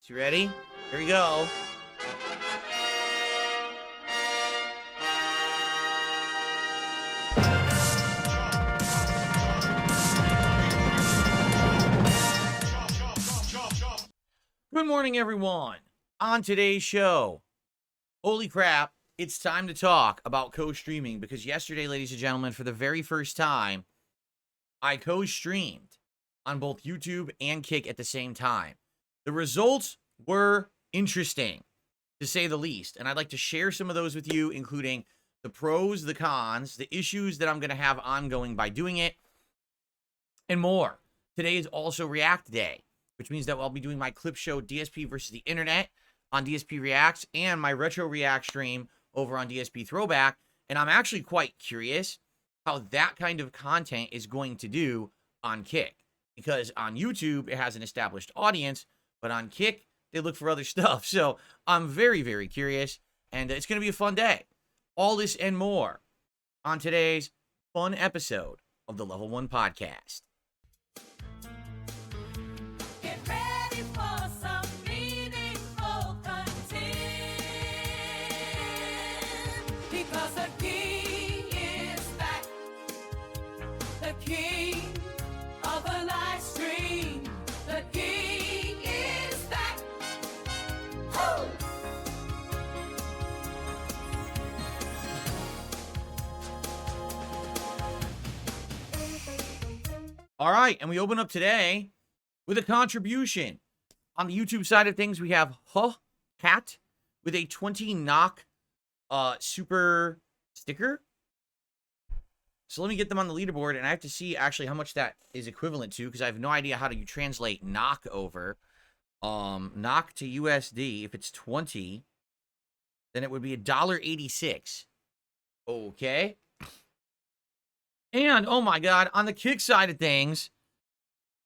You ready? Here we go. Good morning, everyone. On today's show, holy crap, it's time to talk about co-streaming because yesterday, ladies and gentlemen, for the very first time, I co-streamed on both YouTube and Kick at the same time. The results were interesting, to say the least, and I'd like to share some of those with you, including the pros, the cons, the issues that I'm going to have ongoing by doing it, and more. Today is also React Day, which means that I'll be doing my clip show DSP versus the Internet on DSP Reacts and my Retro React stream over on DSP Throwback, and I'm actually quite curious how that kind of content is going to do on Kick, because on YouTube, it has an established audience, but on Kick, they look for other stuff. So I'm very, very curious, and it's going to be a fun day. All this and more on today's fun episode of the Level 1 Podcast. Get ready for some meaningful content, because the king is back, the king of the live stream, the king is back. Woo! All right, and we open up today with a contribution. On the YouTube side of things, we have Cat with a 20 knock super sticker. So let me get them on the leaderboard, and I have to see actually how much that is equivalent to, because I have no idea how to translate knock over. Knock to USD, if it's 20, then it would be $1.86. Okay. And, oh my God, on the Kick side of things,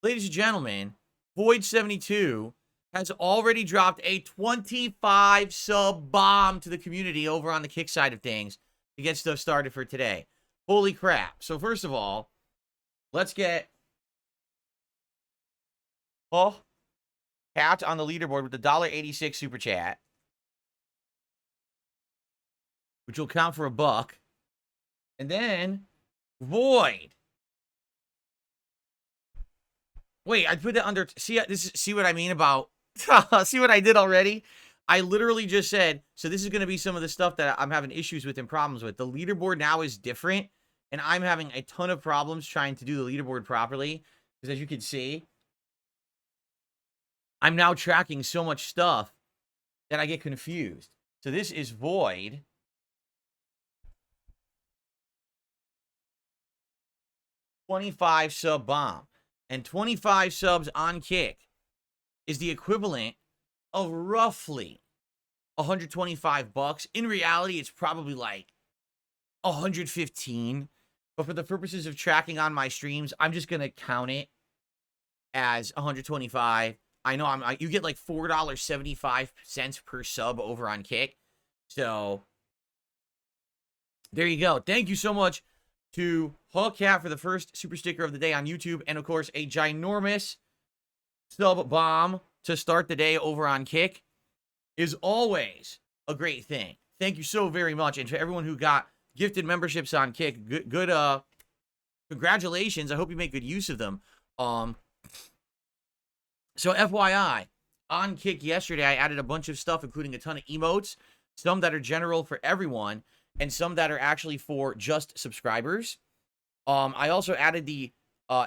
ladies and gentlemen, Void72 has already dropped a 25 sub bomb to the community over on the Kick side of things to get stuff started for today. Holy crap. So first of all, let's get Cat on the leaderboard with the $1.86 super chat, which will count for $1. And then Void. Wait, I put that under. See what I mean about. See what I did already? I literally just said, so this is going to be some of the stuff that I'm having issues with and problems with. The leaderboard now is different, and I'm having a ton of problems trying to do the leaderboard properly. Because as you can see, I'm now tracking so much stuff that I get confused. So this is Void. $25 sub bomb, and 25 subs on Kick is the equivalent of roughly $125. In reality, it's probably like 115, but for the purposes of tracking on my streams, I'm just gonna count it as 125. I know you get like $4.75 per sub over on Kick, so there you go. Thank you so much to Cat for the first super sticker of the day on YouTube, and of course a ginormous sub bomb to start the day over on Kick is always a great thing. Thank you so very much, and to everyone who got gifted memberships on Kick, good congratulations. I hope you make good use of them. So FYI, on Kick yesterday I added a bunch of stuff, including a ton of emotes, some that are general for everyone, and some that are actually for just subscribers. I also added the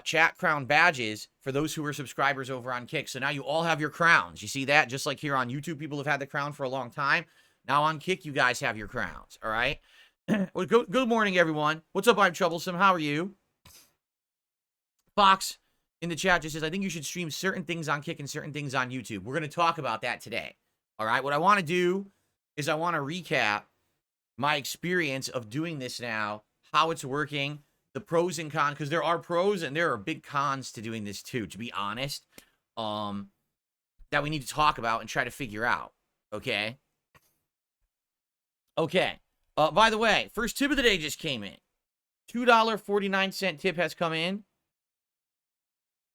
chat crown badges for those who are subscribers over on Kick. So now you all have your crowns. You see that? Just like here on YouTube, people have had the crown for a long time. Now on Kick, you guys have your crowns. All right? Well, good morning, everyone. What's up? I'm Troublesome. How are you? Fox in the chat just says, I think you should stream certain things on Kick and certain things on YouTube. We're going to talk about that today. All right? What I want to do is I want to recap my experience of doing this now, how it's working, the pros and cons, because there are pros and there are big cons to doing this too, to be honest, that we need to talk about and try to figure out, okay? Okay. By the way, first tip of the day just came in. $2.49 tip has come in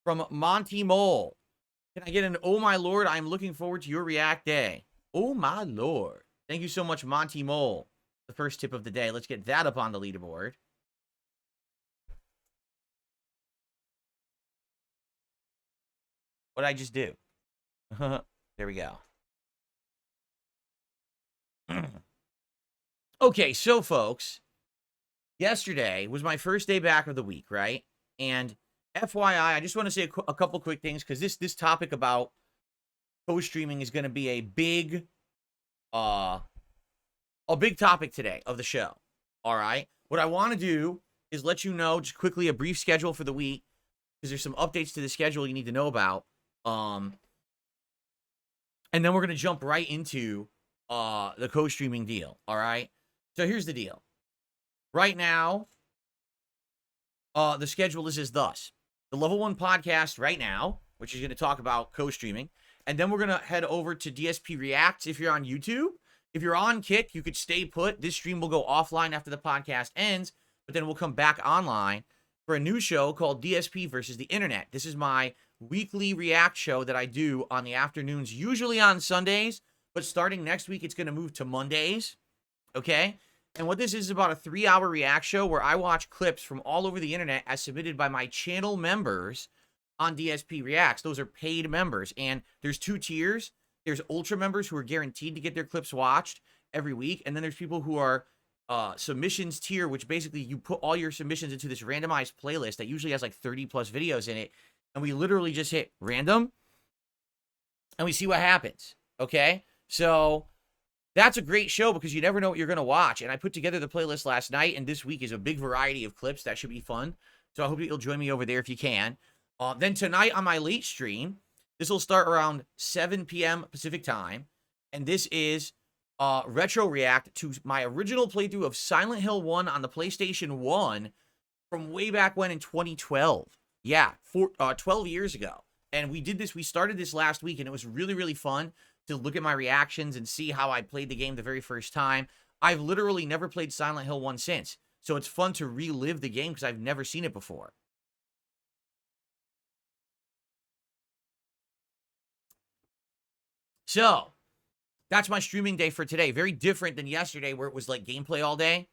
from Monty Mole. Can I get an oh my lord? I'm looking forward to your React day. Oh my lord. Thank you so much, Monty Mole. The first tip of the day. Let's get that up on the leaderboard. What did I just do? There we go. Okay, so folks, yesterday was my first day back of the week, right? And FYI, I just want to say a couple quick things because this topic about co-streaming is going to be a big topic today of the show. All right. What I want to do is let you know just quickly a brief schedule for the week because there's some updates to the schedule you need to know about. And then we're going to jump right into the co-streaming deal. All right. So here's the deal. Right now, the schedule is as thus. The Level 1 podcast right now, which is going to talk about co-streaming. And then we're going to head over to DSP Reacts if you're on YouTube. If you're on Kick, you could stay put. This stream will go offline after the podcast ends, but then we'll come back online for a new show called DSP versus the Internet. This is my weekly React show that I do on the afternoons, usually on Sundays, but starting next week, it's going to move to Mondays, okay? And what this is about a 3-hour React show where I watch clips from all over the Internet as submitted by my channel members on DSP Reacts. Those are paid members, and there's 2 tiers. There's Ultra members who are guaranteed to get their clips watched every week, and then there's people who are submissions tier, which basically you put all your submissions into this randomized playlist that usually has like 30-plus videos in it, and we literally just hit random, and we see what happens, okay? So that's a great show because you never know what you're going to watch, and I put together the playlist last night, and this week is a big variety of clips. That should be fun, so I hope you'll join me over there if you can. Then tonight on my late stream, this will start around 7 p.m. Pacific time, and this is retro react to my original playthrough of Silent Hill 1 on the PlayStation 1 from way back when in 2012. Yeah, 12 years ago. And we started this last week, and it was really, really fun to look at my reactions and see how I played the game the very first time. I've literally never played Silent Hill 1 since, so it's fun to relive the game because I've never seen it before. So, that's my streaming day for today. Very different than yesterday where it was like gameplay all day.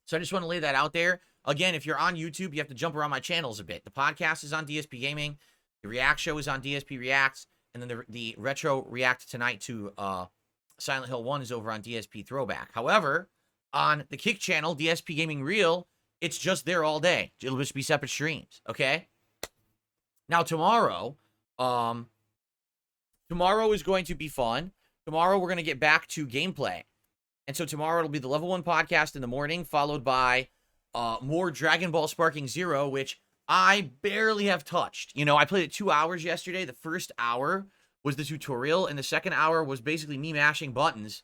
So I just want to lay that out there. Again, if you're on YouTube, you have to jump around my channels a bit. The podcast is on DSP Gaming. The React show is on DSP Reacts. And then the retro react tonight to Silent Hill 1 is over on DSP Throwback. However, on the Kick channel, DSP Gaming Real, it's just there all day. It'll just be separate streams, okay? Now, tomorrow is going to be fun. Tomorrow, we're going to get back to gameplay. And so tomorrow, it'll be the Level 1 podcast in the morning, followed by more Dragon Ball Sparking Zero, which I barely have touched. You know, I played it 2 hours yesterday. The first hour was the tutorial, and the second hour was basically me mashing buttons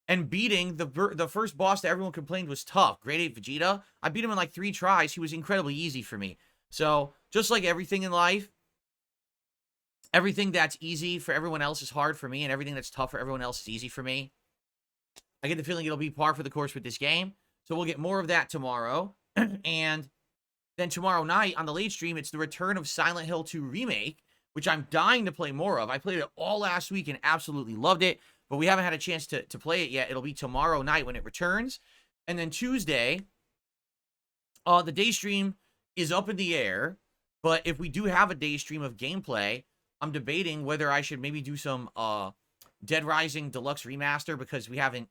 and beating the first boss that everyone complained was tough, Grade 8 Vegeta. I beat him in like 3 tries. He was incredibly easy for me. So, just like everything in life, everything that's easy for everyone else is hard for me, and everything that's tough for everyone else is easy for me. I get the feeling it'll be par for the course with this game. So we'll get more of that tomorrow. And then tomorrow night on the late stream, it's the return of Silent Hill 2 Remake, which I'm dying to play more of. I played it all last week and absolutely loved it, but we haven't had a chance to play it yet. It'll be tomorrow night when it returns. And then Tuesday, the day stream is up in the air, but if we do have a day stream of gameplay, I'm debating whether I should maybe do some Dead Rising Deluxe Remaster because we haven't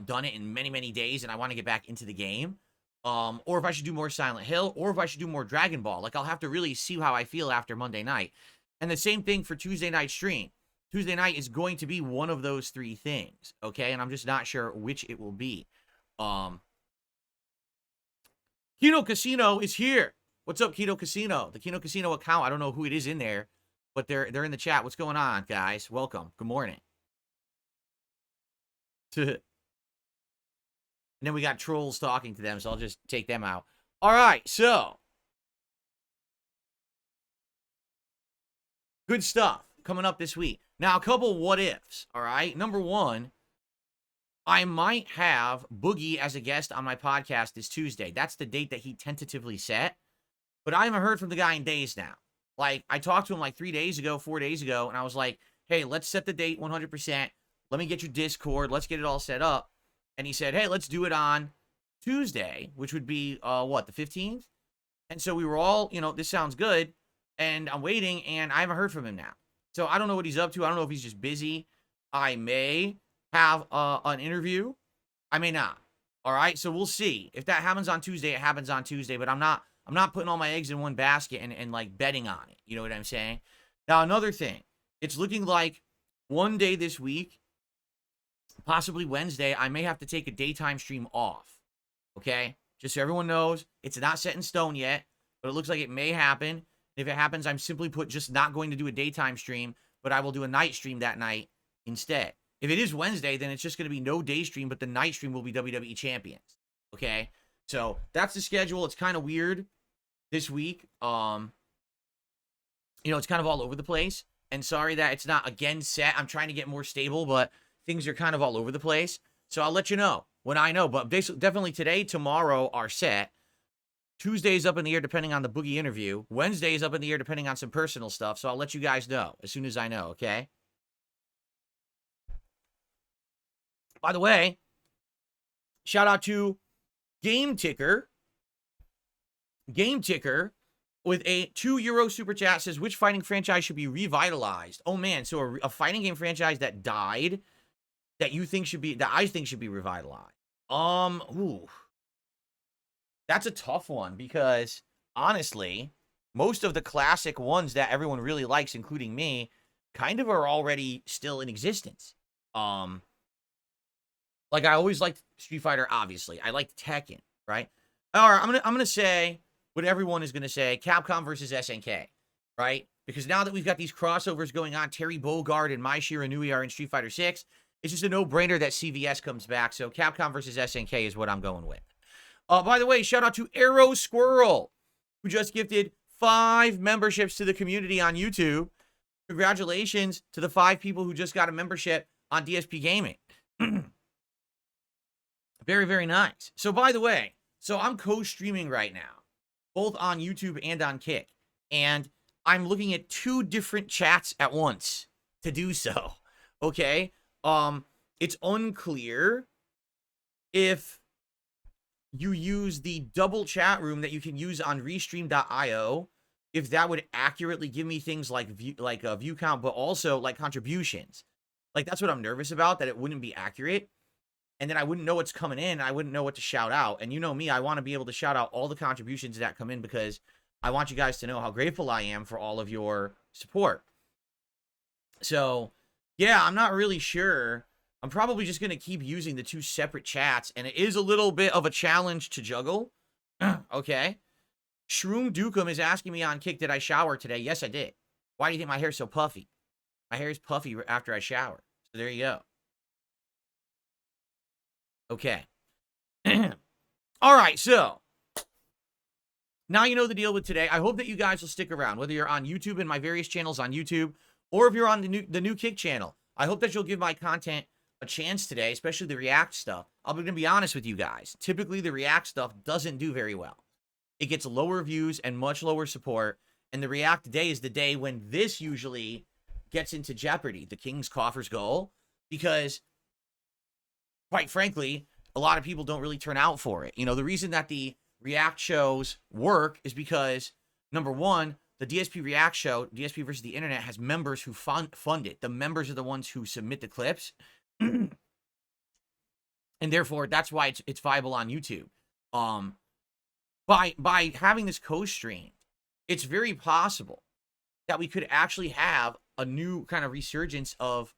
done it in many, many days and I want to get back into the game. Or if I should do more Silent Hill, or if I should do more Dragon Ball. Like, I'll have to really see how I feel after Monday night. And the same thing for Tuesday night stream. Tuesday night is going to be one of those 3 things, okay? And I'm just not sure which it will be. Kino Casino is here. What's up, Kino Casino? The Kino Casino account, I don't know who it is in there, but they're in the chat. What's going on, guys? Welcome. Good morning. And then we got trolls talking to them, so I'll just take them out. All right, so. Good stuff coming up this week. Now, a couple what-ifs, all right? Number 1, I might have Boogie as a guest on my podcast this Tuesday. That's the date that he tentatively set. But I haven't heard from the guy in days now. Like, I talked to him like 3 days ago, 4 days ago, and I was like, hey, let's set the date 100%. Let me get your Discord. Let's get it all set up. And he said, hey, let's do it on Tuesday, which would be, what, the 15th? And so we were all, this sounds good. And I'm waiting, and I haven't heard from him now. So I don't know what he's up to. I don't know if he's just busy. I may have an interview. I may not. All right, so we'll see. If that happens on Tuesday, it happens on Tuesday. But I'm not putting all my eggs in one basket and like betting on it. You know what I'm saying? Now, another thing. It's looking like one day this week, possibly Wednesday, I may have to take a daytime stream off. Okay? Just so everyone knows, it's not set in stone yet, but it looks like it may happen. If it happens, I'm simply just not going to do a daytime stream, but I will do a night stream that night instead. If it is Wednesday, then it's just going to be no day stream, but the night stream will be WWE Champions. Okay? So that's the schedule. It's kind of weird this week. It's kind of all over the place. And sorry that it's not again set. I'm trying to get more stable, but things are kind of all over the place. So I'll let you know when I know. But definitely today, tomorrow are set. Tuesday's up in the air depending on the Boogie interview. Wednesday's up in the air depending on some personal stuff. So I'll let you guys know as soon as I know, okay? By the way, shout out to Game Ticker. Game Ticker with a €2 super chat says, which fighting franchise should be revitalized? Oh, man. So a fighting game franchise that died that I think should be revitalized. Ooh. That's a tough one because, honestly, most of the classic ones that everyone really likes, including me, kind of are already still in existence. Like, I always liked Street Fighter, obviously. I liked Tekken, right? All right, I'm gonna say what everyone is going to say, Capcom versus SNK, right? Because now that we've got these crossovers going on, Terry Bogard and Mai Shiranui are in Street Fighter 6, it's just a no-brainer that CVS comes back. So Capcom versus SNK is what I'm going with. By the way, shout out to Arrow Squirrel, who just gifted 5 memberships to the community on YouTube. Congratulations to the 5 people who just got a membership on DSP Gaming. Very, very nice. So by the way, I'm co-streaming right now, both on YouTube and on Kick. And I'm looking at 2 different chats at once to do so. Okay? It's unclear if you use the double chat room that you can use on restream.io, if that would accurately give me things like view count, but also like contributions. Like, that's what I'm nervous about, that it wouldn't be accurate. And then I wouldn't know what's coming in. I wouldn't know what to shout out. And you know me, I want to be able to shout out all the contributions that come in because I want you guys to know how grateful I am for all of your support. So, yeah, I'm not really sure. I'm probably just going to keep using the 2 separate chats. And it is a little bit of a challenge to juggle. Okay. Shroom Dukem is asking me on Kick, did I shower today? Yes, I did. Why do you think my hair's so puffy? My hair is puffy after I shower. So there you go. Okay. All right, so now you know the deal with today. I hope that you guys will stick around, whether you're on YouTube and my various channels on YouTube, or if you're on the new Kick channel. I hope that you'll give my content a chance today, especially the React stuff. I'm going to be honest with you guys. Typically, the React stuff doesn't do very well. It gets lower views and much lower support, and the React day is the day when this usually gets into jeopardy, the King's Coffers goal, because quite frankly, a lot of people don't really turn out for it. The reason that the React shows work is because, number one, the DSP React show, DSP versus the Internet, has members who fund it. The members are the ones who submit the clips. And therefore, that's why it's viable on YouTube. By having this co-stream, it's very possible that we could actually have a new kind of resurgence of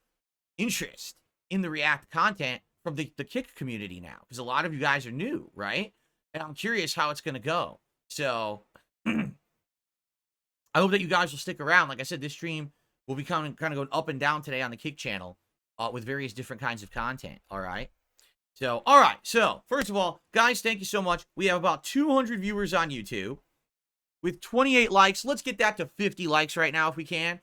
interest in the React content from the Kick community now, because a lot of you guys are new, right? And I'm curious how it's going to go. So I hope that you guys will stick around. Like I said, this stream will be kind of going up and down today on the Kick channel with various different kinds of content, all right? So, all right. So, first of all, guys, thank you so much. We have about 200 viewers on YouTube with 28 likes. Let's get that to 50 likes right now if we can.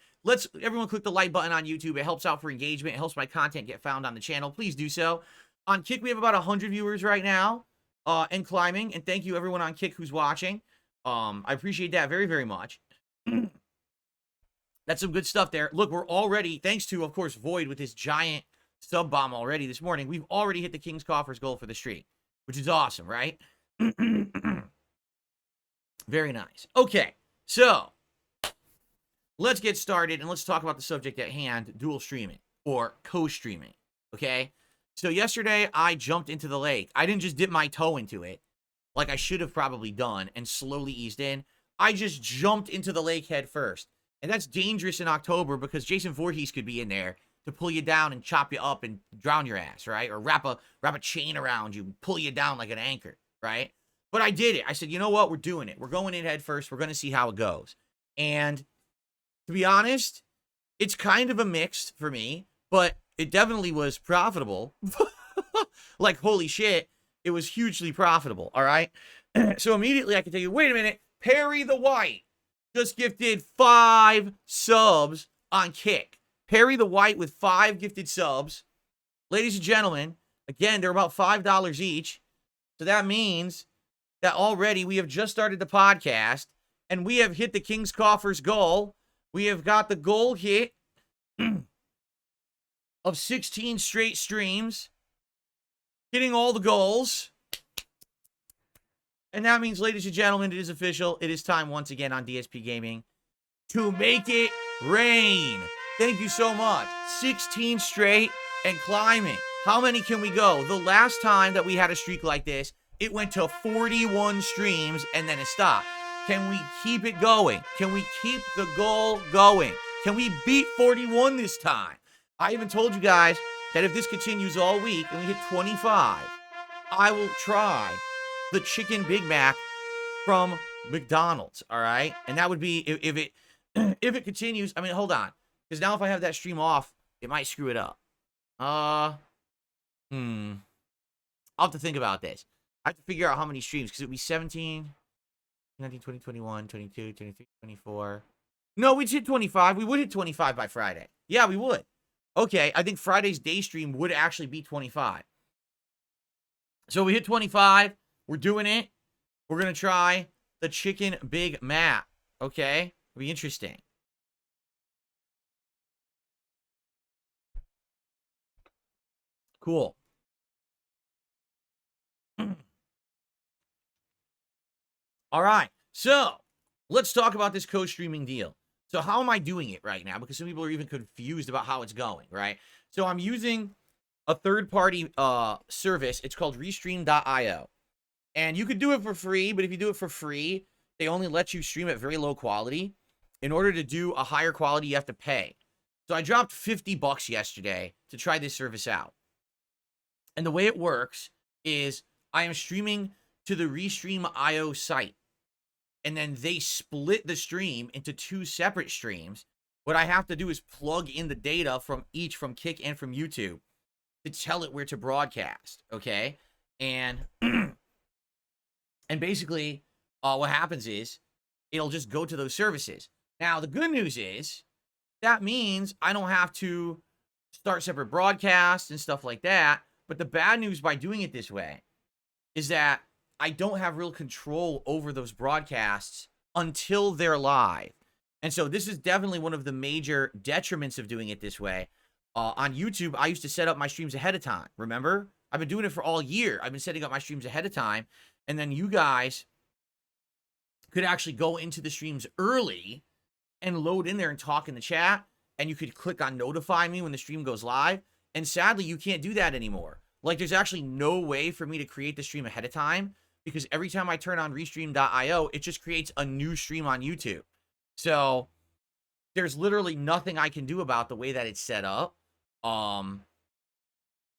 Everyone click the like button on YouTube. It helps out for engagement. It helps my content get found on the channel. Please do so. On Kick, we have about 100 viewers right now and climbing. And thank you, everyone on Kick who's watching. I appreciate that very, very much. That's some good stuff there. Look, we're already, thanks to, of course, Void with his giant sub bomb already this morning, we've already hit the King's Coffers goal for the streak, which is awesome, right? Very nice. Okay, so let's get started and let's talk about the subject at hand, dual streaming or co-streaming, okay? So yesterday, I jumped into the lake. I didn't just dip my toe into it like I should have probably done and slowly eased in. I just jumped into the lake head first. And that's dangerous in October because Jason Voorhees could be in there to pull you down and chop you up and drown your ass, right? Or wrap a chain around you, pull you down like an anchor, right? But I did it. I said, you know what? We're doing it. We're going in head first. We're going to see how it goes. And to be honest, it's kind of a mix for me, but it definitely was profitable. Like, holy shit, it was hugely profitable, all right? So immediately I can tell you, wait a minute, Perry the White just gifted 5 subs on Kick. Perry the White with 5 gifted subs. Ladies and gentlemen, again, they're about $5 each. So that means that already we have just started the podcast and we have hit the King's Coffers goal. We have got the goal hit of 16 straight streams, hitting all the goals. And that means, ladies and gentlemen, it is official. It is time once again on DSP Gaming to make it rain. Thank you so much. 16 straight and climbing. How many can we go? The last time that we had a streak like this, it went to 41 streams and then it stopped. Can we keep it going? Can we keep the goal going? Can we beat 41 this time? I even told you guys that if this continues all week and we hit 25, I will try the chicken Big Mac from McDonald's, all right? And that would be if it continues. I mean, hold on, because now if I have that stream off, it might screw it up. I'll have to think about this. I have to figure out how many streams, because it would be 17, 19, 20, 21, 22, 23, 24. No, we'd hit 25. We would hit 25 by Friday. Yeah, we would. Okay, I think Friday's day stream would actually be 25. So we hit 25. We're doing it. We're going to try the chicken Big Mac. Okay? It'll be interesting. Cool. All right. So, let's talk about this co-streaming deal. So, how am I doing it right now? Because some people are even confused about how it's going, right? So, I'm using a third-party service. It's called Restream.io. And you could do it for free, but if you do it for free, they only let you stream at very low quality. In order to do a higher quality, you have to pay. So I dropped $50 yesterday to try this service out. And the way it works is I am streaming to the Restream.io site. And then they split the stream into 2 separate streams. What I have to do is plug in the data from Kick and from YouTube to tell it where to broadcast, okay? And basically, what happens is it'll just go to those services. Now, the good news is that means I don't have to start separate broadcasts and stuff like that. But the bad news by doing it this way is that I don't have real control over those broadcasts until they're live. And so this is definitely one of the major detriments of doing it this way. On YouTube, I used to set up my streams ahead of time. Remember? I've been doing it for all year. I've been setting up my streams ahead of time. And then you guys could actually go into the streams early and load in there and talk in the chat. And you could click on notify me when the stream goes live. And sadly, you can't do that anymore. Like, there's actually no way for me to create the stream ahead of time because every time I turn on Restream.io, it just creates a new stream on YouTube. So there's literally nothing I can do about the way that it's set up.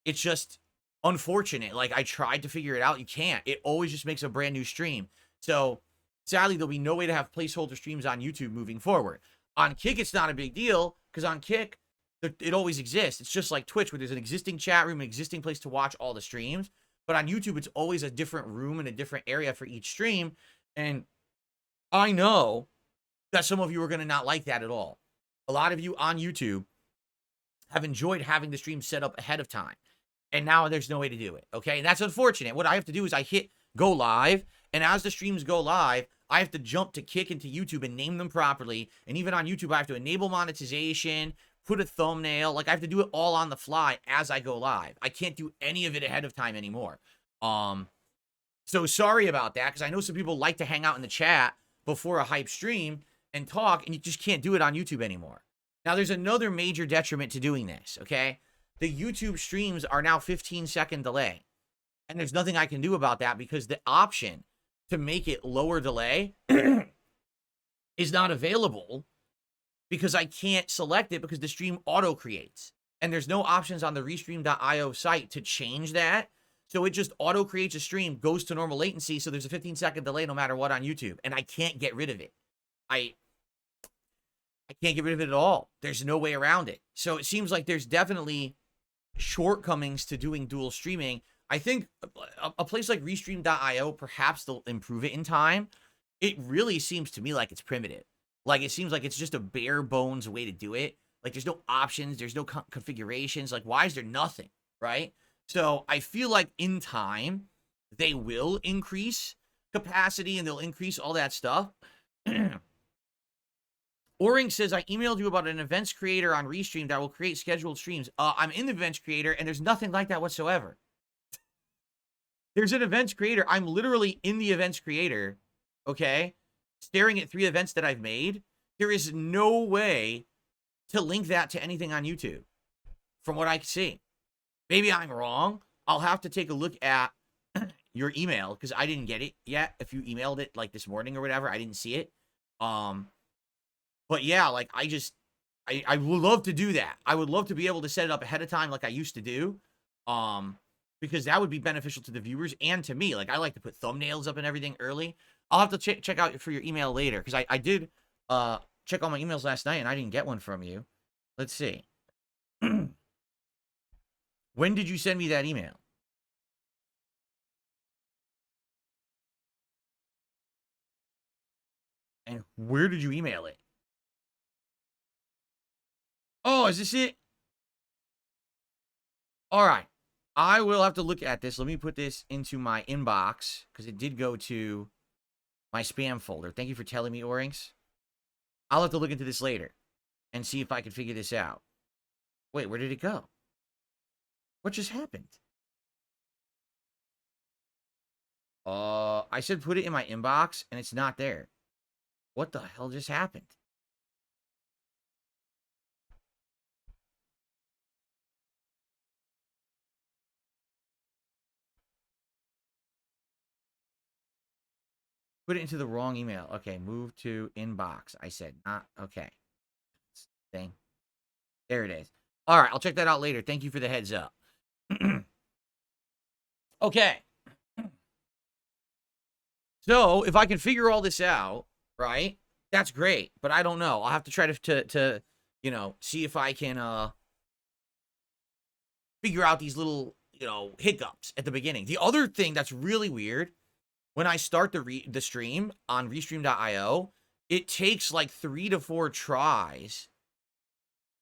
It's just unfortunate. Like, I tried to figure it out. You can't. It always just makes a brand new stream. So sadly, there'll be no way to have placeholder streams on YouTube moving forward. On Kick, it's not a big deal because on Kick, it always exists. It's just like Twitch where there's an existing chat room, an existing place to watch all the streams. But on YouTube, it's always a different room and a different area for each stream. And I know that some of you are going to not like that at all. A lot of you on YouTube have enjoyed having the stream set up ahead of time. And now there's no way to do it, okay? And that's unfortunate. What I have to do is I hit go live, and as the streams go live, I have to jump to Kick into YouTube and name them properly. And even on YouTube, I have to enable monetization, put a thumbnail. Like, I have to do it all on the fly as I go live. I can't do any of it ahead of time anymore. So sorry about that, because I know some people like to hang out in the chat before a hype stream and talk, and you just can't do it on YouTube anymore. Now, there's another major detriment to doing this, okay? The YouTube streams are now 15-second delay. And there's nothing I can do about that because the option to make it lower delay is not available because I can't select it because the stream auto-creates. And there's no options on the restream.io site to change that. So it just auto-creates a stream, goes to normal latency, so there's a 15-second delay no matter what on YouTube. And I can't get rid of it. I can't get rid of it at all. There's no way around it. So it seems like there's definitely shortcomings to doing dual streaming. I think a place like restream.io, perhaps they'll improve it in time. It really seems to me like it's primitive. Like, it seems like it's just a bare bones way to do it. Like, there's no options. There's no configurations. Like, why is there nothing, right? So I feel like in time, they will increase capacity and they'll increase all that stuff. Oring says, I emailed you about an events creator on Restream that will create scheduled streams. I'm in the events creator, and there's nothing like that whatsoever. There's an events creator. I'm literally in the events creator, okay, staring at 3 events that I've made. There is no way to link that to anything on YouTube, from what I can see. Maybe I'm wrong. I'll have to take a look at your email, because I didn't get it yet. If you emailed it, like, this morning or whatever, I didn't see it. But yeah, like, I would love to do that. I would love to be able to set it up ahead of time like I used to do. Because that would be beneficial to the viewers and to me. Like, I like to put thumbnails up and everything early. I'll have to check out for your email later, because I did check all my emails last night, and I didn't get one from you. Let's see. When did you send me that email? And where did you email it? Oh, is this it? All right. I will have to look at this. Let me put this into my inbox, because it did go to my spam folder. Thank you for telling me, Orings. I'll have to look into this later and see if I can figure this out. Wait, where did it go? What just happened? I said put it in my inbox, and it's not there. What the hell just happened? Put it into the wrong email. Okay, move to inbox. I said not. Okay. Thing. There it is. All right, I'll check that out later. Thank you for the heads up. Okay. So, if I can figure all this out, right, that's great. But I don't know. I'll have to try to you know, see if I can figure out these little, you know, hiccups at the beginning. The other thing that's really weird, when I start the stream on restream.io, it takes like 3 to 4 tries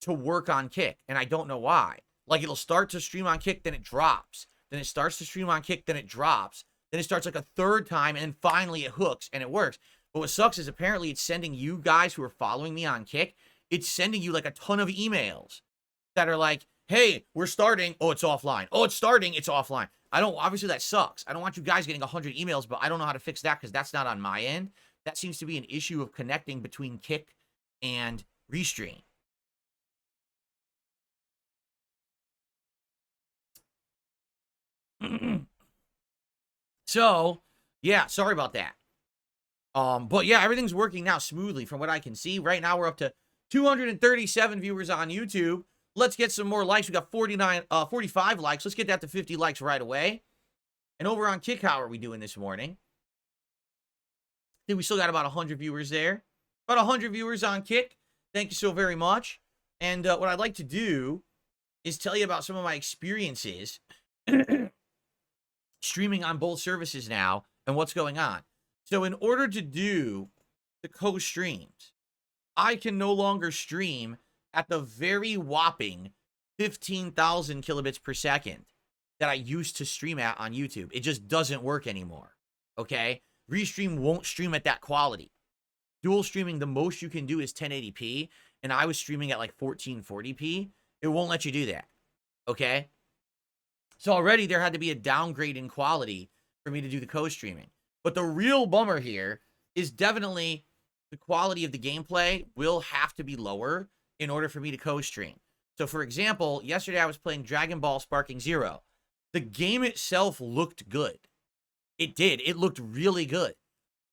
to work on Kick, and I don't know why. Like, it'll start to stream on Kick, then it drops. Then it starts to stream on Kick, then it drops. Then it starts like a 3rd time, and then finally it hooks, and it works. But what sucks is apparently it's sending you guys who are following me on Kick, it's sending you like a ton of emails that are like, hey, we're starting. Oh, it's offline. Oh, it's starting. It's offline. Obviously that sucks. I don't want you guys getting 100 emails, but I don't know how to fix that because that's not on my end. That seems to be an issue of connecting between Kick and Restream. So, yeah, sorry about that. But yeah, everything's working now smoothly from what I can see. Right now we're up to 237 viewers on YouTube. Let's get some more likes. We got 45 likes. Let's get that to 50 likes right away. And over on Kick, how are we doing this morning? I think we still got about 100 viewers there. About 100 viewers on Kick. Thank you so very much. And what I'd like to do is tell you about some of my experiences streaming on both services now and what's going on. So in order to do the co-streams, I can no longer stream at the very whopping 15,000 kilobits per second that I used to stream at on YouTube. It just doesn't work anymore, okay? Restream won't stream at that quality. Dual streaming, the most you can do is 1080p, and I was streaming at like 1440p. It won't let you do that, okay? So already there had to be a downgrade in quality for me to do the co-streaming. But the real bummer here is definitely the quality of the gameplay will have to be lower in order for me to co-stream. So for example, yesterday I was playing Dragon Ball Sparking Zero. The game itself looked good. It did. It looked really good.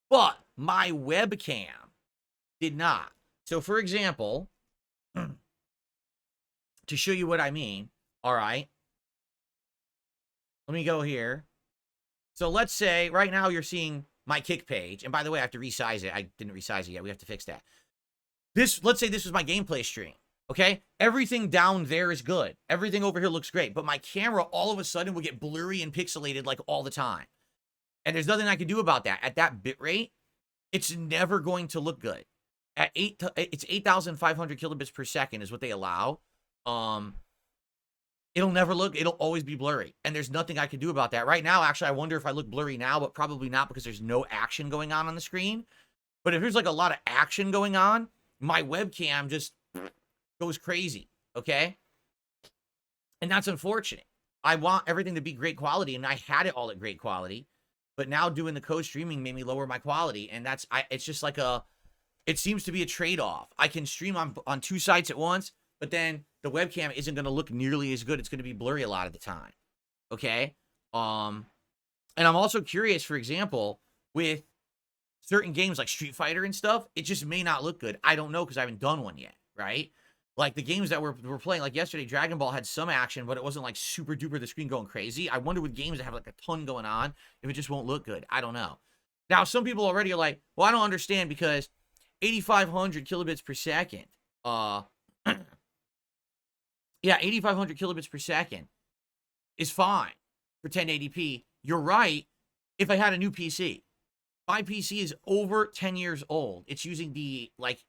But my webcam did not. So for example, to show you what I mean, all right, let me go here. So let's say right now you're seeing my kick page. And by the way, I have to resize it. I didn't resize it yet. We have to fix that. Let's say this was my gameplay stream. Okay? Everything down there is good. Everything over here looks great. But my camera all of a sudden will get blurry and pixelated like all the time. And there's nothing I can do about that. At that bit rate, it's never going to look good. It's 8,500 kilobits per second is what they allow. It'll never look, it'll always be blurry. And there's nothing I can do about that. Right now, actually, I wonder if I look blurry now, but probably not because there's no action going on the screen. But if there's like a lot of action going on, my webcam just goes crazy, okay? And that's unfortunate. I want everything to be great quality, and I had it all at great quality. But now doing the co-streaming made me lower my quality, and it's just like it seems to be a trade-off. I can stream on two sites at once, but then the webcam isn't going to look nearly as good. It's going to be blurry a lot of the time, okay? And I'm also curious, for example, with certain games like Street Fighter and stuff, it just may not look good. I don't know because I haven't done one yet, right? Like the games that we're playing, like yesterday, Dragon Ball had some action, but it wasn't like super duper the screen going crazy. I wonder with games that have like a ton going on, if it just won't look good. I don't know. Now, some people already are like, well, I don't understand because 8,500 kilobits per second. Yeah, 8,500 kilobits per second is fine for 1080p. You're right if I had a new PC. My PC is over 10 years old. It's using the like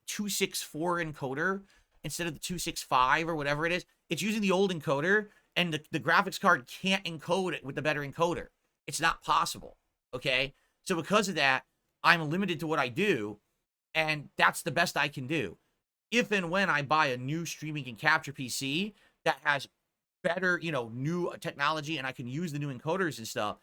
264 encoder instead of the 265 or whatever it is. It's using the old encoder, and the graphics card can't encode it with the better encoder. It's not possible, okay? So because of that, I'm limited to what I do, and that's the best I can do. If and when I buy a new streaming and capture PC that has better, new technology and I can use the new encoders and stuff,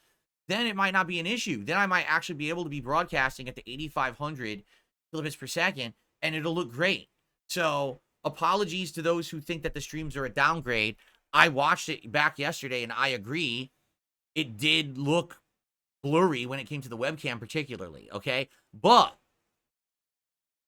then it might not be an issue. Then I might actually be able to be broadcasting at the 8,500 kilobits per second, and it'll look great. So apologies to those who think that the streams are a downgrade. I watched it back yesterday, and I agree. It did look blurry when it came to the webcam particularly, okay? But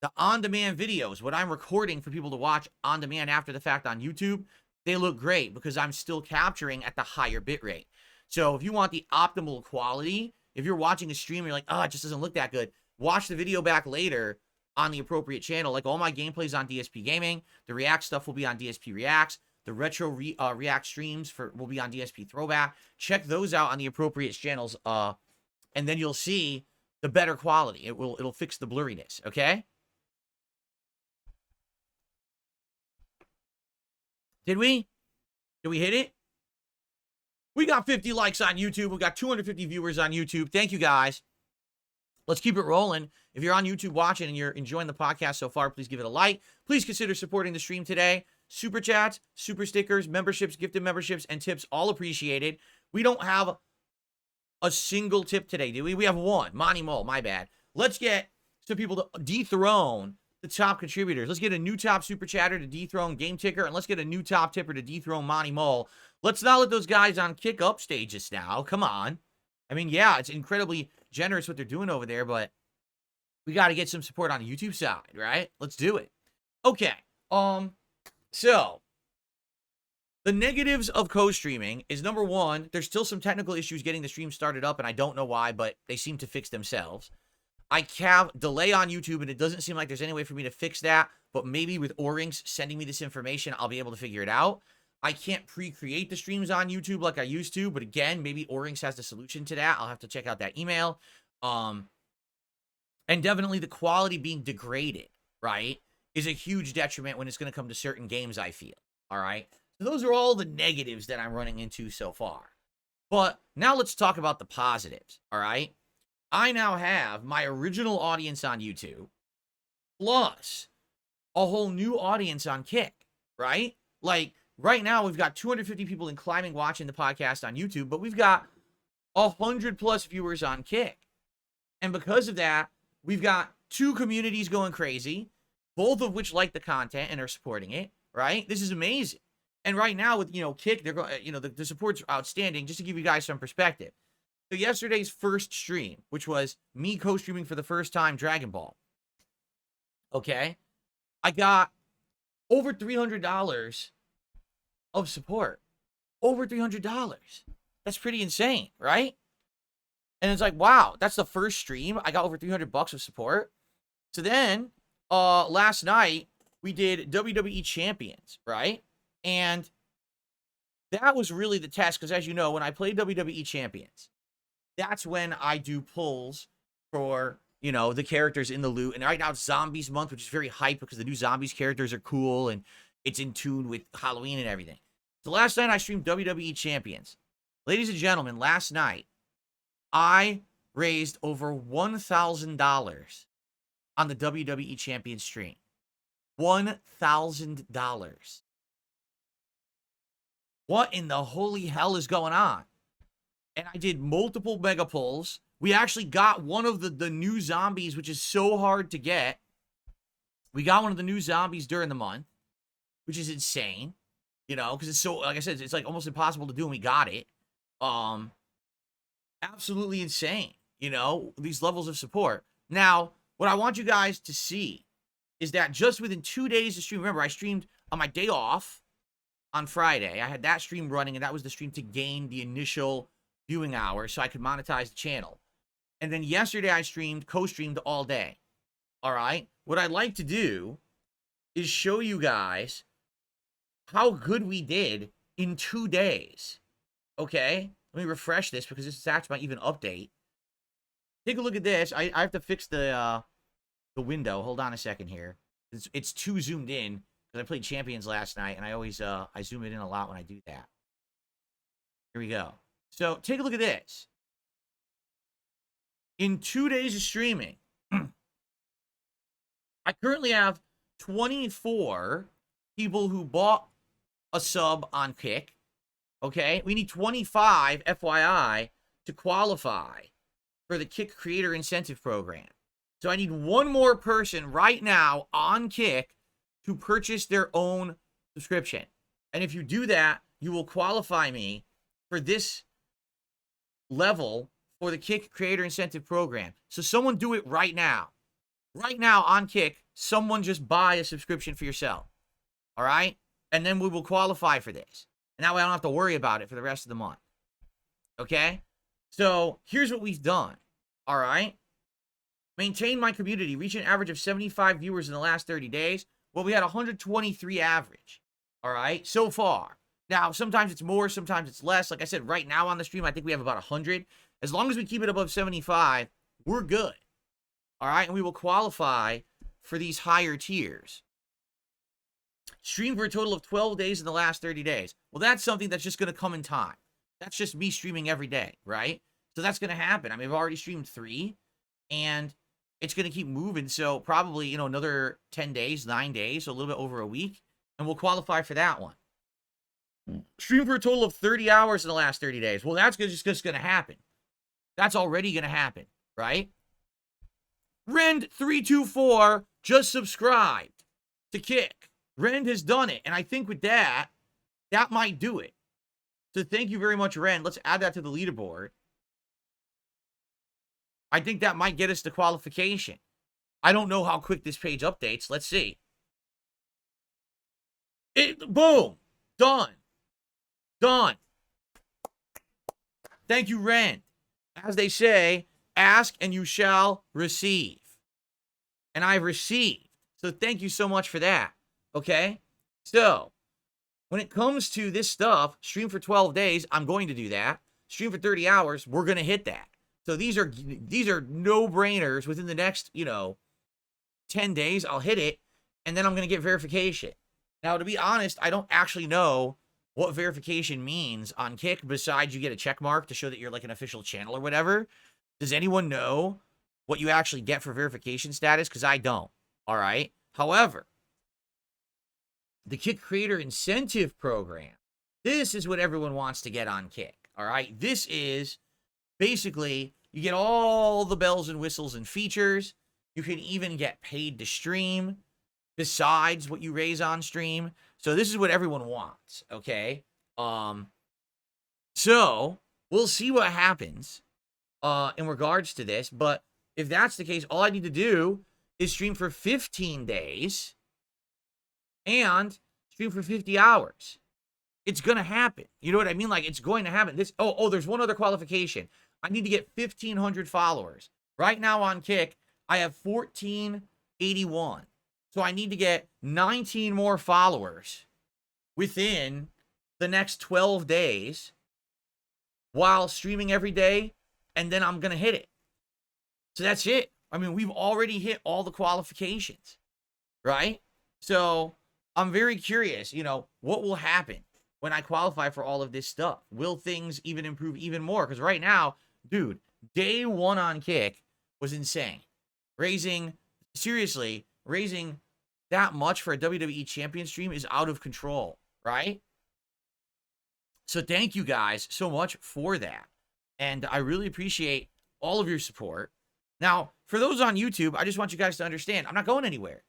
the on-demand videos, what I'm recording for people to watch on demand after the fact on YouTube, they look great because I'm still capturing at the higher bit rate. So if you want the optimal quality, if you're watching a stream and you're like, oh, it just doesn't look that good, watch the video back later on the appropriate channel. Like all my gameplays on DSPGaming, the React stuff will be on DSP Reacts, the retro React streams will be on DSP Throwback. Check those out on the appropriate channels, and then you'll see the better quality. It'll fix the blurriness, okay? Did we hit it? We got 50 likes on YouTube. We got 250 viewers on YouTube. Thank you, guys. Let's keep it rolling. If you're on YouTube watching and you're enjoying the podcast so far, please give it a like. Please consider supporting the stream today. Super chats, super stickers, memberships, gifted memberships, and tips, all appreciated. We don't have a single tip today, do we? We have one. Monty Mole, my bad. Let's get some people to dethrone the top contributors. Let's get a new top super chatter to dethrone Game Ticker, and let's get a new top tipper to dethrone Monty Mole. Let's not let those guys on kick up stages now. Come on. I mean, yeah, it's incredibly generous what they're doing over there, but we got to get some support on the YouTube side, right? Let's do it. Okay. So the negatives of co-streaming is, number one, there's still some technical issues getting the stream started up, and I don't know why, but they seem to fix themselves. I have delay on YouTube, and it doesn't seem like there's any way for me to fix that, but maybe with O-Rings sending me this information, I'll be able to figure it out. I can't pre-create the streams on YouTube like I used to, but again, maybe O-Rings has the solution to that. I'll have to check out that email. And definitely the quality being degraded, right, is a huge detriment when it's going to come to certain games, I feel, all right? So those are all the negatives that I'm running into so far. But now let's talk about the positives, all right? I now have my original audience on YouTube plus a whole new audience on Kick, right? Like right now, we've got 250 people in climbing watching the podcast on YouTube, but we've got 100 plus viewers on Kick. And because of that, we've got 2 communities going crazy, both of which like the content and are supporting it, right? This is amazing. And right now with, Kick, they're going, the support's outstanding. Just to give you guys some perspective. So yesterday's first stream, which was me co-streaming for the first time Dragon Ball. Okay? I got over $300 of support. Over $300. That's pretty insane, right? And it's like, wow, that's the first stream. I got over $300 of support. So then, last night, we did WWE Champions, right? And that was really the test, because as you know, when I play WWE Champions, that's when I do pulls for, the characters in the loot. And right now it's Zombies Month, which is very hype because the new Zombies characters are cool and it's in tune with Halloween and everything. So last night I streamed WWE Champions. Ladies and gentlemen, last night I raised over $1,000 on the WWE Champions stream. $1,000. What in the holy hell is going on? And I did multiple mega pulls. We actually got one of the new zombies, which is so hard to get. We got one of the new zombies during the month, which is insane, because it's so, like I said, it's like almost impossible to do, and we got it. Absolutely insane, these levels of support. Now, what I want you guys to see is that just within 2 days of stream, remember, I streamed on my day off on Friday. I had that stream running, and that was the stream to gain the initial viewing hours so I could monetize the channel. And then yesterday I co-streamed all day. All right? What I'd like to do is show you guys how good we did in 2 days. Okay? Let me refresh this because this is actually my even update. Take a look at this. I have to fix the window. Hold on a second here. It's too zoomed in because I played Champions last night, and I always I zoom it in a lot when I do that. Here we go. So take a look at this. In 2 days of streaming, I currently have 24 people who bought a sub on Kick. Okay? We need 25, FYI, to qualify for the Kick Creator Incentive Program. So I need one more person right now on Kick to purchase their own subscription. And if you do that, you will qualify me for this level for the Kick Creator Incentive Program. So someone do it right now. Right now on Kick, someone just buy a subscription for yourself. All right? And then we will qualify for this. And that way I don't have to worry about it for the rest of the month. Okay? So here's what we've done. All right? Maintain my community. Reach an average of 75 viewers in the last 30 days. Well, we had 123 average. All right? So far. Now, sometimes it's more, sometimes it's less. Like I said, right now on the stream, I think we have about 100. As long as we keep it above 75, we're good. All right? And we will qualify for these higher tiers. Stream for a total of 12 days in the last 30 days. Well, that's something that's just going to come in time. That's just me streaming every day, right? So that's going to happen. I mean, I've already streamed 3, and it's going to keep moving. So probably, another 10 days, 9 days, so a little bit over a week, and we'll qualify for that one. Stream for a total of 30 hours in the last 30 days. Well, that's just going to happen. That's already going to happen, right? Rend324 just subscribed to Kick. Rend has done it, and I think with that, that might do it. So thank you very much, Rend. Let's add that to the leaderboard. I think that might get us to qualification. I don't know how quick this page updates. Let's see. Boom. Done. Done. Thank you, Rend. As they say, ask and you shall receive. And I've received. So thank you so much for that. Okay? So, when it comes to this stuff, stream for 12 days, I'm going to do that. Stream for 30 hours, we're going to hit that. So these are no-brainers. Within the next, 10 days, I'll hit it, and then I'm going to get verification. Now, to be honest, I don't actually know what verification means on Kick besides you get a check mark to show that you're like an official channel or whatever. Does anyone know what you actually get for verification status? Because I don't. All right. However, the Kick Creator Incentive Program, this is what everyone wants to get on Kick. All right. This is basically, you get all the bells and whistles and features. You can even get paid to stream besides what you raise on stream. So this is what everyone wants, okay? So we'll see what happens in regards to this, but if that's the case, all I need to do is stream for 15 days and stream for 50 hours. It's going to happen. You know what I mean? Like, it's going to happen. There's one other qualification. I need to get 1,500 followers. Right now on Kick, I have 1,481. So I need to get 19 more followers within the next 12 days while streaming every day, and then I'm going to hit it. So that's it. I mean, we've already hit all the qualifications, right? So I'm very curious, what will happen when I qualify for all of this stuff? Will things even improve even more? Because right now, dude, day one on Kick was insane. Raising that much for a WWE champion stream is out of control, right? So thank you guys so much for that. And I really appreciate all of your support. Now, for those on YouTube, I just want you guys to understand, I'm not going anywhere.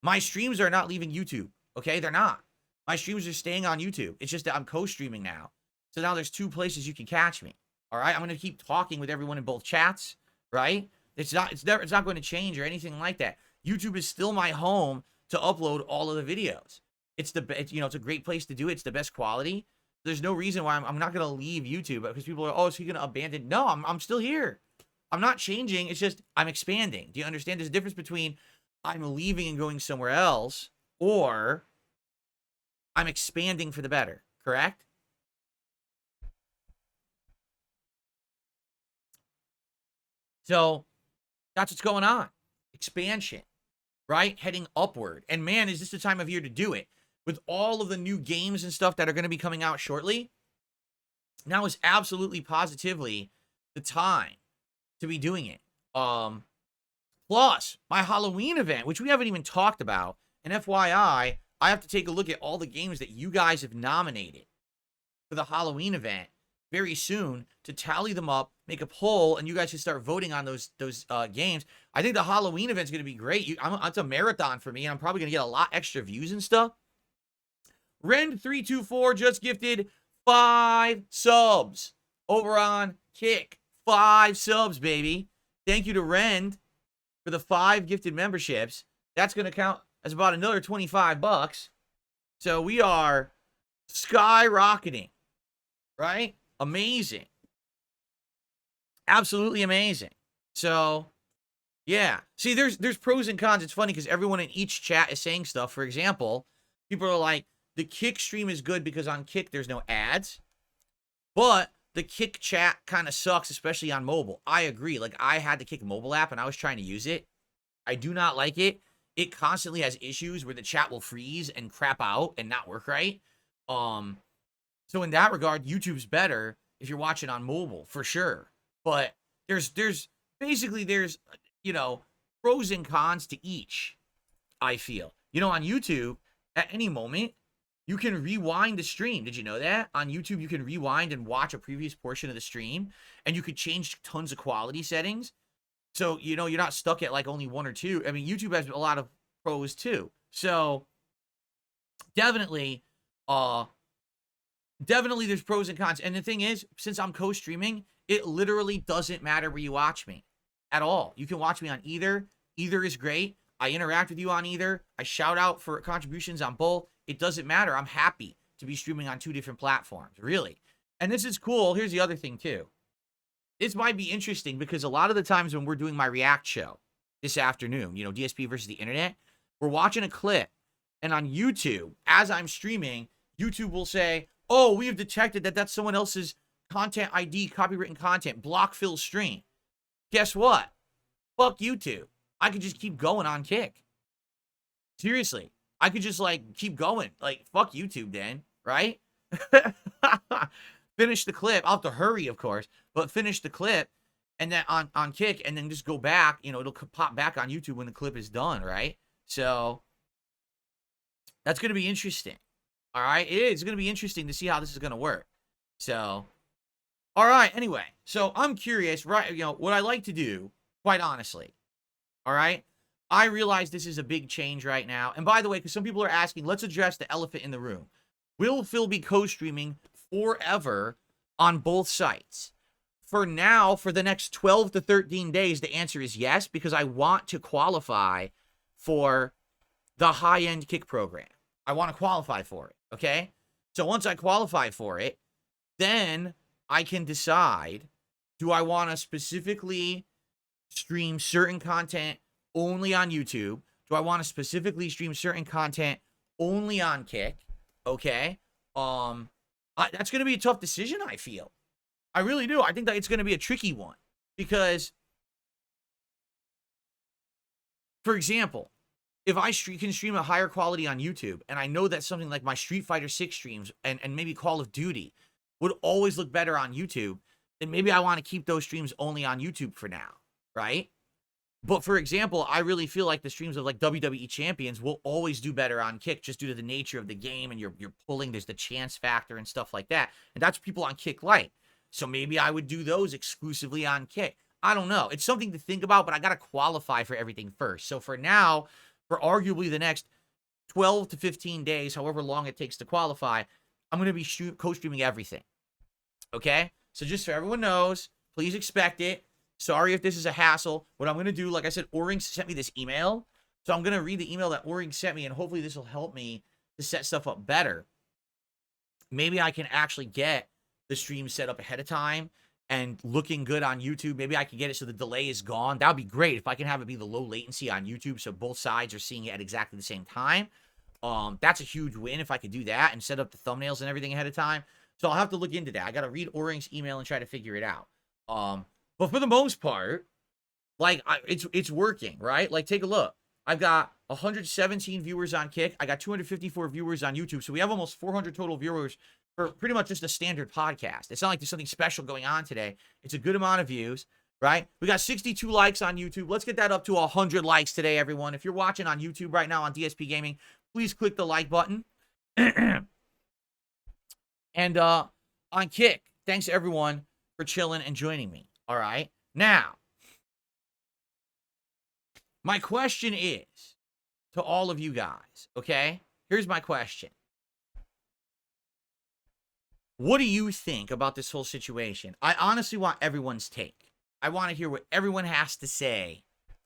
My streams are not leaving YouTube, okay? They're not. My streams are staying on YouTube. It's just that I'm co-streaming now. So now there's 2 places you can catch me, all right? I'm going to keep talking with everyone in both chats, right? It's not going to change or anything like that. YouTube is still my home to upload all of the videos. It's a great place to do it. It's the best quality. There's no reason why I'm not going to leave YouTube because people are, oh, is he going to abandon? No, I'm still here. I'm not changing. It's just I'm expanding. Do you understand? There's a difference between I'm leaving and going somewhere else or I'm expanding for the better, correct? So that's what's going on. Expansion, right? Heading upward. And man, is this the time of year to do it? With all of the new games and stuff that are going to be coming out shortly, now is absolutely positively the time to be doing it. Plus, my Halloween event, which we haven't even talked about, and FYI, I have to take a look at all the games that you guys have nominated for the Halloween event very soon to tally them up, make a poll, and you guys can start voting on those games. I think the Halloween event is going to be great. It's a marathon for me, and I'm probably going to get a lot extra views and stuff. Rend324 just gifted 5 subs over on Kick. 5 subs, baby. Thank you to Rend for the 5 gifted memberships. That's going to count as about another $25. So we are skyrocketing, right? Amazing. Absolutely amazing. So, yeah. See, there's pros and cons. It's funny because everyone in each chat is saying stuff. For example, people are like, the Kick stream is good because on Kick there's no ads. But the Kick chat kind of sucks, especially on mobile. I agree. Like, I had the Kick mobile app and I was trying to use it. I do not like it. It constantly has issues where the chat will freeze and crap out and not work right. So in that regard, YouTube's better if you're watching on mobile, for sure. But there's basically, pros and cons to each, I feel. On YouTube, at any moment, you can rewind the stream. Did you know that? On YouTube, you can rewind and watch a previous portion of the stream, and you could change tons of quality settings. So, you're not stuck at like only 1 or 2. I mean, YouTube has a lot of pros too. So, definitely there's pros and cons. And the thing is, since I'm co-streaming, it literally doesn't matter where you watch me at all. You can watch me on either. Either is great. I interact with you on either. I shout out for contributions on both. It doesn't matter. I'm happy to be streaming on 2 different platforms, really. And this is cool. Here's the other thing, too. This might be interesting because a lot of the times when we're doing my React show this afternoon, DSP versus the internet, we're watching a clip. And on YouTube, as I'm streaming, YouTube will say, oh, we have detected that that's someone else's content ID, copywritten content, block fill stream. Guess what? Fuck YouTube. I could just keep going on Kick. Seriously. I could just, keep going. Fuck YouTube, then. Right? Finish the clip. I'll have to hurry, of course. But finish the clip. and then on Kick, and then just go back. You know, it'll pop back on YouTube when the clip is done, right? So that's going to be interesting. All right, it is going to be interesting to see how this is going to work. So, all right. Anyway, so I'm curious, right? You know, what I like to do, quite honestly. All right. I realize this is a big change right now. And by the way, because some people are asking, let's address the elephant in the room. Will Phil be co-streaming forever on both sites? For now, for the next 12 to 13 days, the answer is yes, because I want to qualify for the high-end Kick program. I want to qualify for it, okay? So once I qualify for it, then I can decide, do I want to specifically stream certain content only on YouTube? Do I want to specifically stream certain content only on Kick? Okay. That's going to be a tough decision, I feel. I really do. I think that it's going to be a tricky one because, for example, if I can stream a higher quality on YouTube, and I know that something like my Street Fighter 6 streams and maybe Call of Duty would always look better on YouTube, then maybe I want to keep those streams only on YouTube for now, right? But for example, I really feel like the streams of like WWE Champions will always do better on Kick just due to the nature of the game, and you're pulling, there's the chance factor and stuff like that. And that's what people on Kick like. So maybe I would do those exclusively on Kick. I don't know. It's something to think about, but I got to qualify for everything first. So for now, for arguably the next 12 to 15 days, however long it takes to qualify, I'm going to be co-streaming everything. Okay? So just so everyone knows, please expect it. Sorry if this is a hassle. What I'm going to do, like I said, O-Ring sent me this email. So I'm going to read the email that O-Ring sent me, and hopefully this will help me to set stuff up better. Maybe I can actually get the stream set up ahead of time and looking good on YouTube. Maybe I can get it so the delay is gone. That would be great if I can have it be the low latency on YouTube so both sides are seeing it at exactly the same time. That's a huge win if I could do that and set up the thumbnails and everything ahead of time. So I'll have to look into that. I got to read O-Ring's email and try to figure it out. But for the most part, like, it's working, right? Like, take a look. I've got 117 viewers on Kick. I got 254 viewers on YouTube. So we have almost 400 total viewers for pretty much just a standard podcast. It's not like there's something special going on today. It's a good amount of views, right? We got 62 likes on YouTube. Let's get that up to 100 likes today, everyone. If you're watching on YouTube right now on DSP Gaming, please click the like button. And on Kick, thanks everyone for chilling and joining me. All right. Now, my question is to all of you guys, okay? Here's my question. What do you think about this whole situation? I honestly want everyone's take. I want to hear what everyone has to say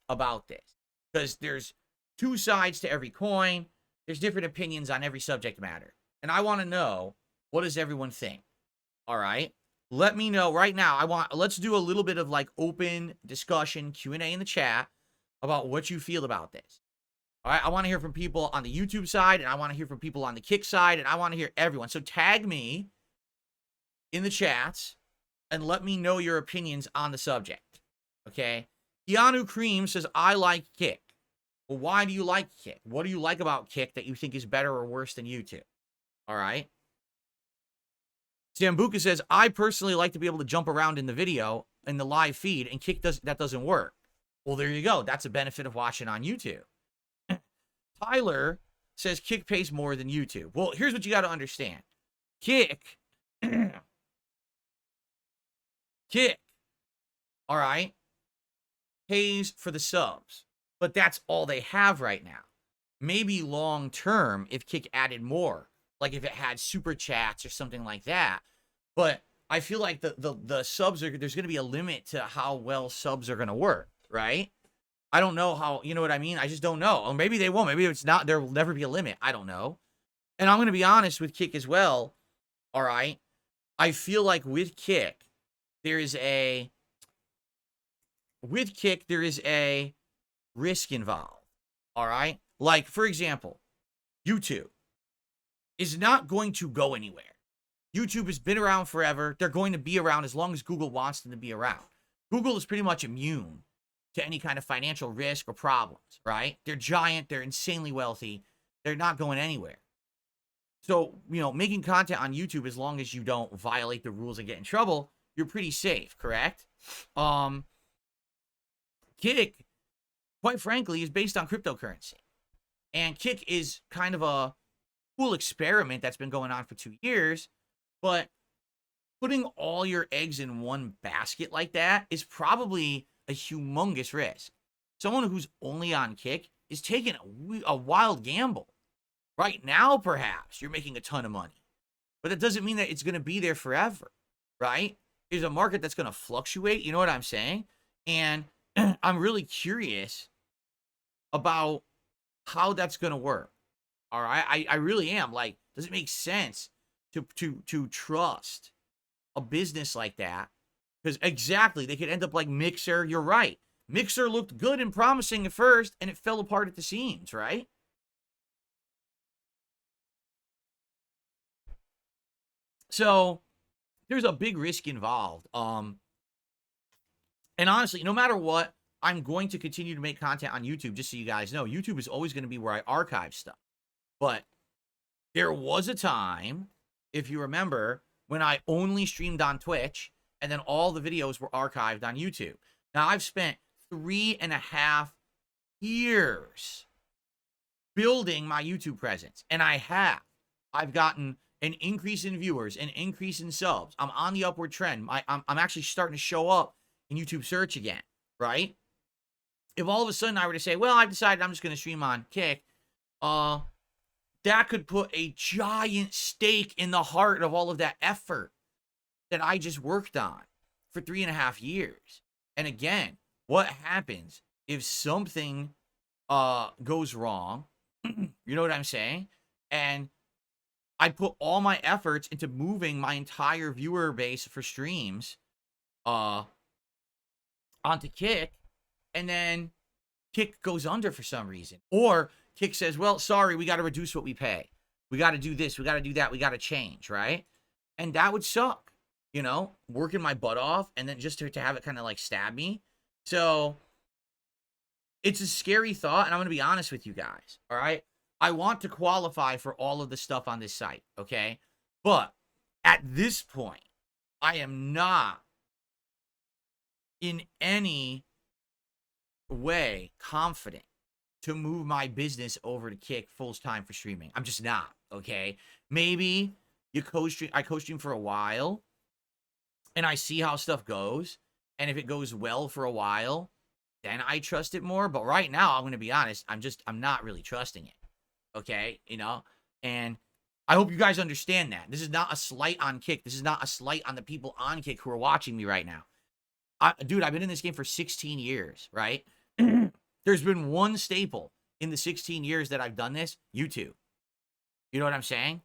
about this. Because there's two sides to every coin. There's different opinions on every subject matter. And I want to know, what does everyone think? All right? Let me know right now. Let's do a little bit of like open discussion, Q&A in the chat about what you feel about this. All right? I want to hear from people on the YouTube side, and I want to hear from people on the Kick side, and I want to hear everyone. So tag me in the chats and let me know your opinions on the subject. Okay? Keanu Cream says, I like Kick. Well, why do you like Kick? What do you like about Kick that you think is better or worse than YouTube? All right? Sambuca says, I personally like to be able to jump around in the video, in the live feed, and Kick that doesn't work. Well, there you go. That's a benefit of watching on YouTube. Tyler says, Kick pays more than YouTube. Well, here's what you got to understand. Kick, all right, pays for the subs. But that's all they have right now. Maybe long term, if Kick added more, like if it had super chats or something like that. But I feel like the subs there's going to be a limit to how well subs are going to work, right? I don't know how, you know what I mean? I just don't know. Or maybe they won't. Maybe it's not, there will never be a limit. I don't know. And I'm going to be honest with Kick as well. All right. I feel like with Kick, there is a risk involved. All right. Like, for example, YouTube is not going to go anywhere. YouTube has been around forever. They're going to be around as long as Google wants them to be around. Google is pretty much immune to any kind of financial risk or problems, right? They're giant. They're insanely wealthy. They're not going anywhere. So, you know, making content on YouTube, as long as you don't violate the rules and get in trouble, you're pretty safe, correct? Kick, quite frankly, is based on cryptocurrency. And Kick is kind of a cool experiment that's been going on for 2 years, but putting all your eggs in one basket like that is probably a humongous risk. Someone who's only on Kick is taking a wild gamble. Right now, perhaps, you're making a ton of money. But that doesn't mean that it's going to be there forever, right? There's a market that's going to fluctuate, you know what I'm saying? And I'm really curious about how that's going to work. All right? I really am. Like, does it make sense to trust a business like that? Because exactly, they could end up like Mixer. You're right. Mixer looked good and promising at first, and it fell apart at the seams, right? So there's a big risk involved. And honestly, no matter what, I'm going to continue to make content on YouTube, just so you guys know. YouTube is always going to be where I archive stuff. But there was a time, if you remember, when I only streamed on Twitch, and then all the videos were archived on YouTube. Now, I've spent 3.5 years building my YouTube presence, and I've gotten an increase in viewers, an increase in subs. I'm on the upward trend. I'm actually starting to show up in YouTube search again, right? If all of a sudden I were to say, well, I've decided I'm just going to stream on Kick, that could put a giant stake in the heart of all of that effort that I just worked on for 3.5 years. And again, what happens if something goes wrong? You know what I'm saying? And I put all my efforts into moving my entire viewer base for streams onto Kick, and then Kick goes under for some reason. Or Kick says, well, sorry, we got to reduce what we pay. We got to do this. We got to do that. We got to change, right? And that would suck, you know, working my butt off and then just to have it kind of like stab me. So it's a scary thought, and I'm going to be honest with you guys, all right? I want to qualify for all of the stuff on this site, okay? But at this point, I am not in any way confident to move my business over to Kick full time for streaming. I'm just not, okay? Maybe I co-stream for a while, and I see how stuff goes, and if it goes well for a while, then I trust it more. But right now, I'm going to be honest, I'm not really trusting it. Okay, you know, and I hope you guys understand that. This is not a slight on Kick. This is not a slight on the people on Kick who are watching me right now. Dude, I've been in this game for 16 years, right? There's been one staple in the 16 years that I've done this, YouTube. You know what I'm saying?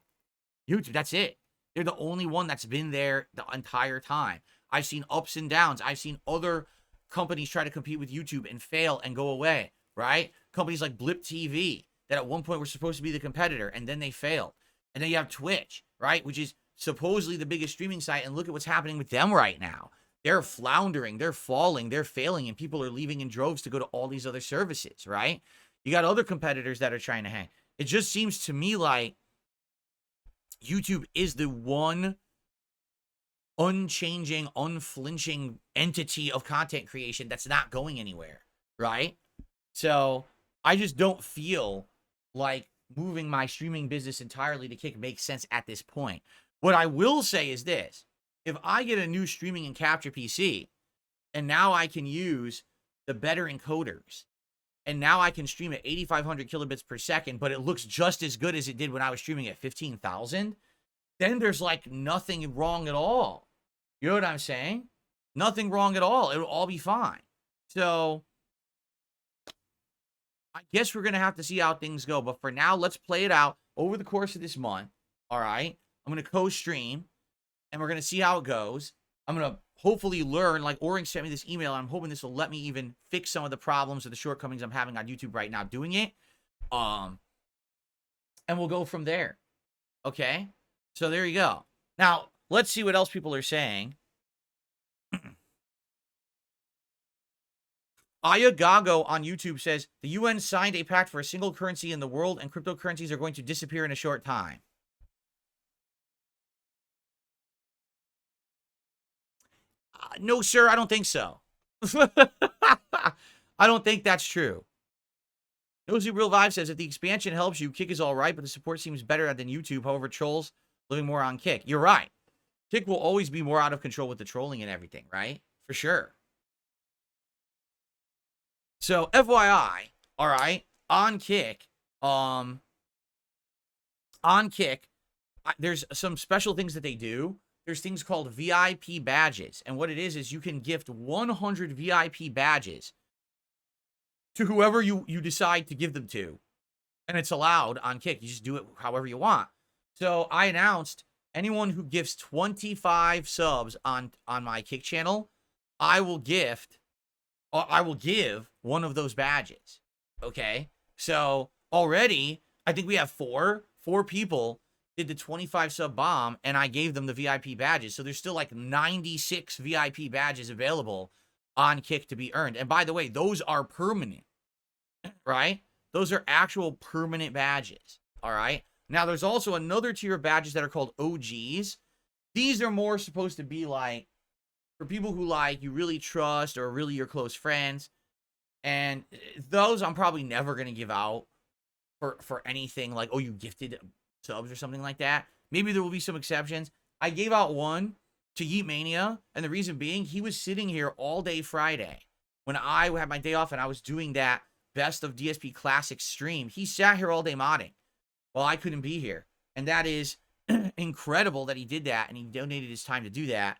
YouTube, that's it. They're the only one that's been there the entire time. I've seen ups and downs. I've seen other companies try to compete with YouTube and fail and go away, right? Companies like Blip TV, that at one point were supposed to be the competitor, and then they failed. And then you have Twitch, right, which is supposedly the biggest streaming site, and look at what's happening with them right now. They're floundering, they're falling, they're failing, and people are leaving in droves to go to all these other services, right? You got other competitors that are trying to hang. It just seems to me like YouTube is the one unchanging, unflinching entity of content creation that's not going anywhere, right? So I just don't feel like moving my streaming business entirely to Kick makes sense at this point. What I will say is this. If I get a new streaming and capture PC, and now I can use the better encoders, and now I can stream at 8,500 kilobits per second, but it looks just as good as it did when I was streaming at 15,000, then there's like nothing wrong at all. You know what I'm saying? Nothing wrong at all. It'll all be fine. So I guess we're going to have to see how things go. But for now, let's play it out over the course of this month. All right. I'm going to co-stream, and we're going to see how it goes. I'm going to hopefully learn, like Orange sent me this email, and I'm hoping this will let me even fix some of the problems or the shortcomings I'm having on YouTube right now doing it. And we'll go from there. Okay? So there you go. Now, let's see what else people are saying. Ayagago on YouTube says, the UN signed a pact for a single currency in the world, and cryptocurrencies are going to disappear in a short time. No, sir, I don't think so. I don't think that's true. Nosy Real Vibe says, if the expansion helps you, Kick is all right, but the support seems better than YouTube. However, trolls living more on Kick. You're right. Kick will always be more out of control with the trolling and everything, right? For sure. So, FYI, all right, on Kick, there's some special things that they do. There's things called VIP badges. And what it is you can gift 100 VIP badges to whoever you decide to give them to. And it's allowed on Kick. You just do it however you want. So I announced anyone who gifts 25 subs on my Kick channel, I will give one of those badges. Okay? So already, I think we have four people did the 25 sub bomb, and I gave them the VIP badges. So there's still like 96 VIP badges available on Kick to be earned. And by the way, those are permanent, right? Those are actual permanent badges, all right? Now, there's also another tier of badges that are called OGs. These are more supposed to be like for people who like you really trust or really your close friends. And those I'm probably never going to give out for anything like, oh, you gifted subs or something like that. Maybe there will be some exceptions. I gave out one to Yeet Mania, and the reason being, he was sitting here all day Friday when I had my day off and I was doing that Best of DSP Classic stream. He sat here all day modding while I couldn't be here, and that is incredible that he did that, and he donated his time to do that.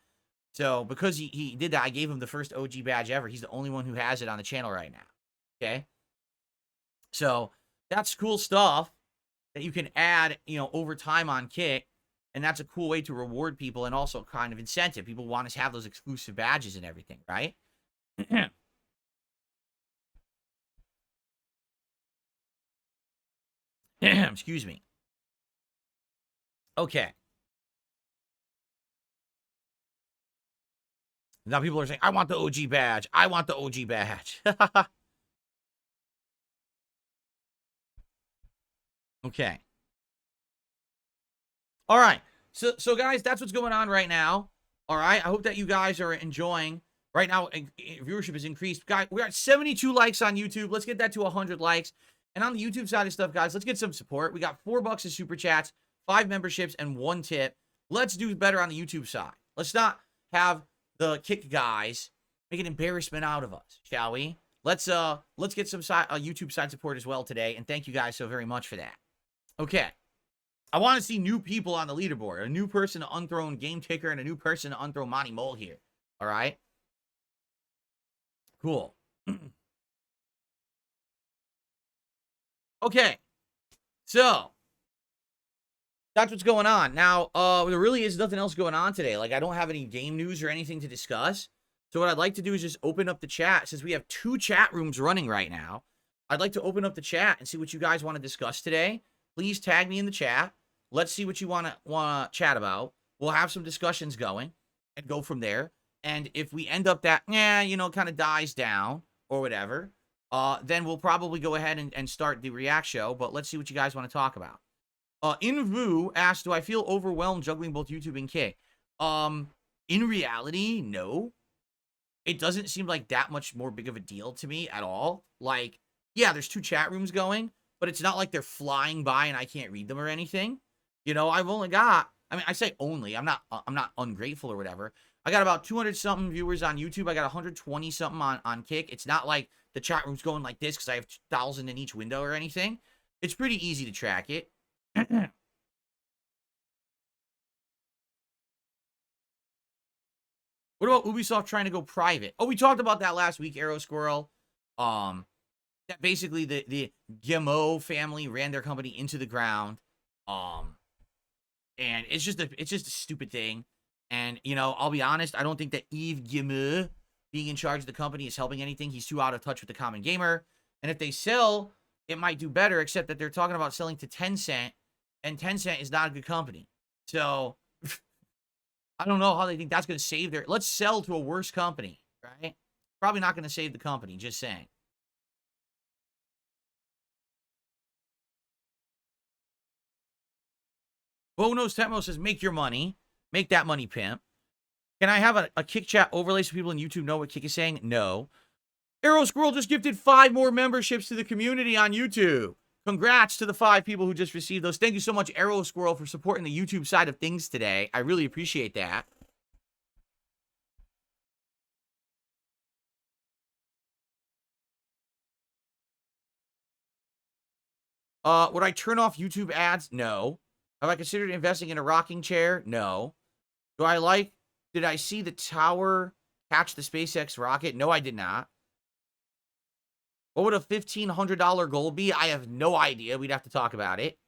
So because he did that, I gave him the first OG badge ever. He's the only one who has it on the channel right now. Okay, so that's cool stuff that you can add, over time on Kick. And that's a cool way to reward people and also kind of incentive. People want to have those exclusive badges and everything, right? Excuse me. Okay. Now people are saying, I want the OG badge. I want the OG badge. Okay. All right. So guys, that's what's going on right now. All right. I hope that you guys are enjoying. Right now, viewership has increased. Guys, we're at 72 likes on YouTube. Let's get that to 100 likes. And on the YouTube side of stuff, guys, let's get some support. We got $4 of super chats, 5 memberships, and 1 tip. Let's do better on the YouTube side. Let's not have the Kick guys make an embarrassment out of us, shall we? Let's get some YouTube side support as well today. And thank you guys so very much for that. Okay. I want to see new people on the leaderboard. A new person to unthrone Game Ticker and a new person to unthrone Monty Mole here. All right? Cool. Okay. So, that's what's going on. Now, there really is nothing else going on today. Like, I don't have any game news or anything to discuss. So, what I'd like to do is just open up the chat. Since we have 2 chat rooms running right now, I'd like to open up the chat and see what you guys want to discuss today. Please tag me in the chat. Let's see what you want to chat about. We'll have some discussions going and go from there. And if we end up that, kind of dies down or whatever, then we'll probably go ahead and start the react show. But let's see what you guys want to talk about. Invu asked, do I feel overwhelmed juggling both YouTube and Kick? In reality, no. It doesn't seem like that much more big of a deal to me at all. Like, yeah, there's 2 chat rooms going, but it's not like they're flying by and I can't read them or anything. I've only got, I say only, I'm not ungrateful or whatever. I got about 200 something viewers on YouTube. I got 120 something on Kick. It's not like the chat room's going like this because I have 2,000 in each window or anything. It's pretty easy to track it. What about Ubisoft trying to go private? Oh, we talked about that last week, Arrow Squirrel. That basically the Guillemot family ran their company into the ground. And it's just a stupid thing. And, I'll be honest, I don't think that Yves Guillemot being in charge of the company is helping anything. He's too out of touch with the common gamer. And if they sell, it might do better, except that they're talking about selling to Tencent, and Tencent is not a good company. So, I don't know how they think that's going to save their... Let's sell to a worse company, right? Probably not going to save the company, just saying. Bonos Temo says, make your money. Make that money, pimp. Can I have a Kick chat overlay so people in YouTube know what Kick is saying? No. Arrow Squirrel just gifted 5 more memberships to the community on YouTube. Congrats to the 5 people who just received those. Thank you so much, Arrow Squirrel, for supporting the YouTube side of things today. I really appreciate that. Would I turn off YouTube ads? No. Have I considered investing in a rocking chair? No. Did I see the tower catch the SpaceX rocket? No, I did not. What would a $1,500 goal be? I have no idea. We'd have to talk about it.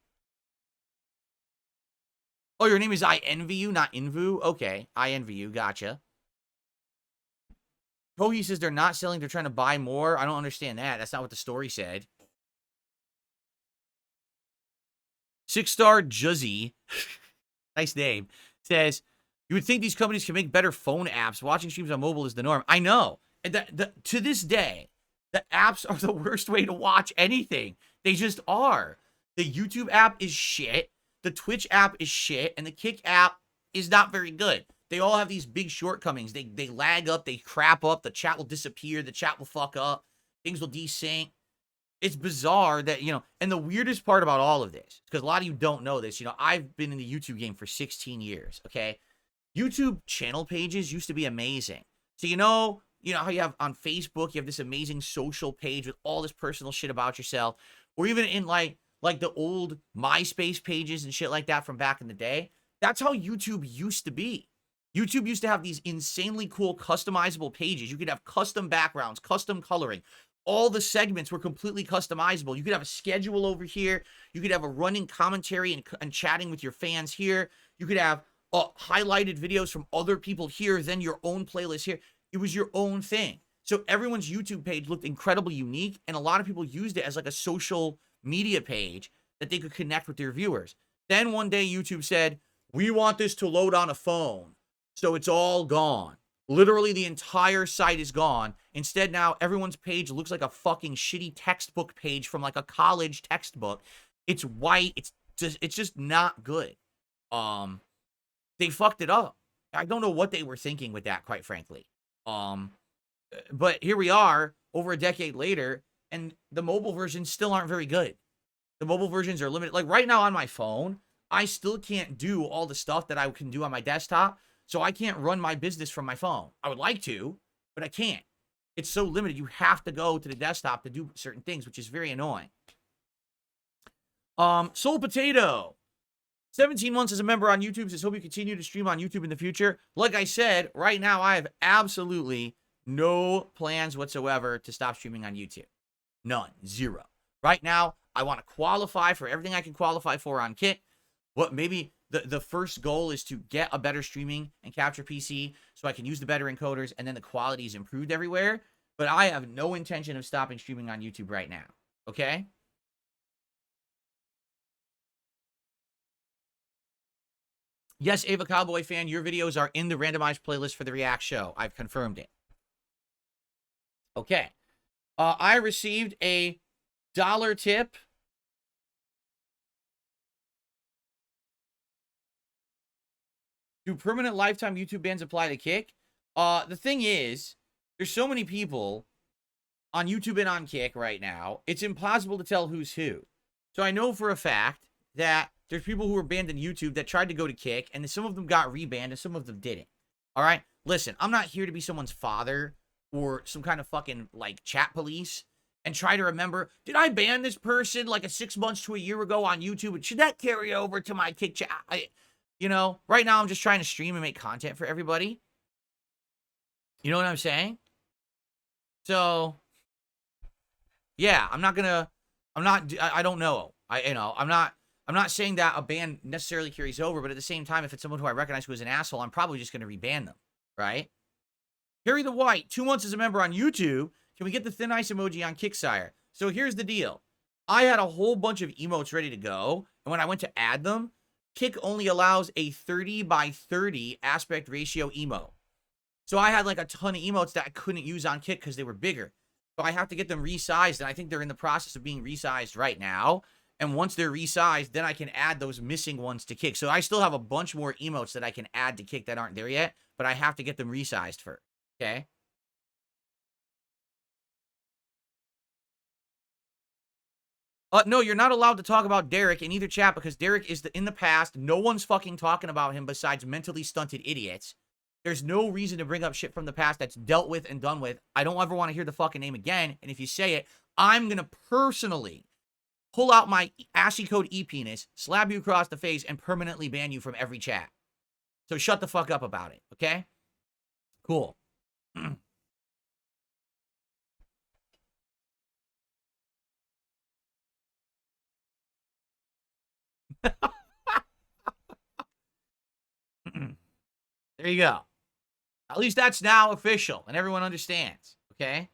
Oh, your name is I Envy You, not Invu? Okay, I Envy You. Gotcha. Kohi says they're not selling. They're trying to buy more. I don't understand that. That's not what the story said. 6-star Juzzy, nice name, says, you would think these companies can make better phone apps. Watching streams on mobile is the norm. I know. And to this day, the apps are the worst way to watch anything. They just are. The YouTube app is shit. The Twitch app is shit. And the Kick app is not very good. They all have these big shortcomings. They lag up. They crap up. The chat will disappear. The chat will fuck up. Things will desync. It's bizarre that, and the weirdest part about all of this, because a lot of you don't know this, I've been in the YouTube game for 16 years, okay? YouTube channel pages used to be amazing. So, you know how you have on Facebook, you have this amazing social page with all this personal shit about yourself, or even in like the old MySpace pages and shit like that from back in the day. That's how YouTube used to be. YouTube used to have these insanely cool customizable pages. You could have custom backgrounds, custom coloring. All the segments were completely customizable. You could have a schedule over here. You could have a running commentary and chatting with your fans here. You could have highlighted videos from other people here, then your own playlist here. It was your own thing. So everyone's YouTube page looked incredibly unique, and a lot of people used it as like a social media page that they could connect with their viewers. Then one day YouTube said, we want this to load on a phone. So it's all gone. Literally the entire site is gone. Instead now everyone's page looks like a fucking shitty textbook page from like a college textbook. It's white. It's just not good. They fucked it up. I don't know what they were thinking with that, quite frankly. But here we are over a decade later, and the mobile versions still aren't very good. The mobile versions are limited. Like right now on my phone, I still can't do all the stuff that I can do on my desktop. So I can't run my business from my phone. I would like to, but I can't. It's so limited. You have to go to the desktop to do certain things, which is very annoying. Soul Potato, 17 months as a member on YouTube, says, hope you continue to stream on YouTube in the future. Like I said, right now I have absolutely no plans whatsoever to stop streaming on YouTube. None. Zero. Right now, I want to qualify for everything I can qualify for on Kick. Maybe the first goal is to get a better streaming and capture PC so I can use the better encoders, and then the quality is improved everywhere. But I have no intention of stopping streaming on YouTube right now. Okay? Yes, Ava Cowboy fan, your videos are in the randomized playlist for the React show. I've confirmed it. Okay. I received a $1 tip. Do permanent lifetime YouTube bans apply to Kick? The thing is, there's so many people on YouTube and on Kick right now, it's impossible to tell who's who. So I know for a fact that there's people who were banned on YouTube that tried to go to Kick, and some of them got rebanned and some of them didn't. All right? Listen, I'm not here to be someone's father or some kind of fucking, like, chat police and try to remember, did I ban this person like 6 months to a year ago on YouTube? And should that carry over to my Kick chat? Right now I'm just trying to stream and make content for everybody. You know what I'm saying? So, yeah, I don't know. I'm not saying that a ban necessarily carries over, but at the same time, if it's someone who I recognize who is an asshole, I'm probably just going to reban them, right? Harry the White, 2 months as a member on YouTube. Can we get the thin ice emoji on Kicksire? So here's the deal. I had a whole bunch of emotes ready to go, and when I went to add them, Kick only allows a 30 by 30 aspect ratio emote. So I had like a ton of emotes that I couldn't use on Kick because they were bigger. So I have to get them resized, and I think they're in the process of being resized right now. And once they're resized, then I can add those missing ones to Kick. So I still have a bunch more emotes that I can add to Kick that aren't there yet. but I have to get them resized first. Okay? No, you're not allowed to talk about Derek in either chat because Derek is in the past. No one's fucking talking about him besides mentally stunted idiots. There's no reason to bring up shit from the past that's dealt with and done with. I don't ever want to hear the fucking name again. And if you say it, I'm going to personally pull out my ASCII code e-penis, slap you across the face, and permanently ban you from every chat. So shut the fuck up about it, okay? Cool. There you go. At least that's now official, and everyone understands, okay?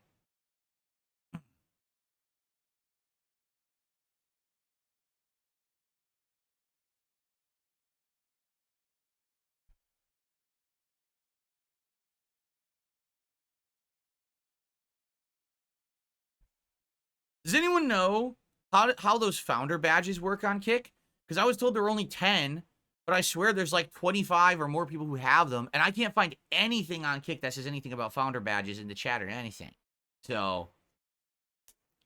Does anyone know how those founder badges work on Kick? Because I was told there were only 10, but I swear there's like 25 or more people who have them, and I can't find anything on Kick that says anything about founder badges in the chat or anything. So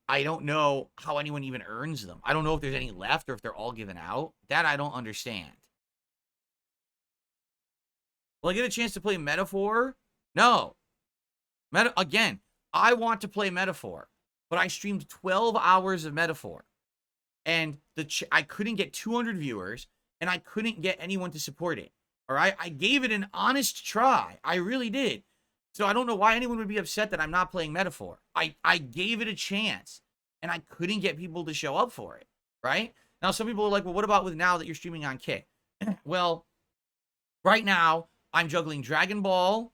I don't know how anyone even earns them. I don't know if there's any left or if they're all given out. That I don't understand. Will I get a chance to play Metaphor? No. Again, I want to play Metaphor, but I streamed 12 hours of Metaphor, and I couldn't get 200 viewers, and I couldn't get anyone to support it. All right? I gave it an honest try. I really did. So I don't know why anyone would be upset that I'm not playing Metaphor. I gave it a chance, and I couldn't get people to show up for it, right? Now, some people are like, well, what about with now that you're streaming on Kick? Well, right now, I'm juggling Dragon Ball,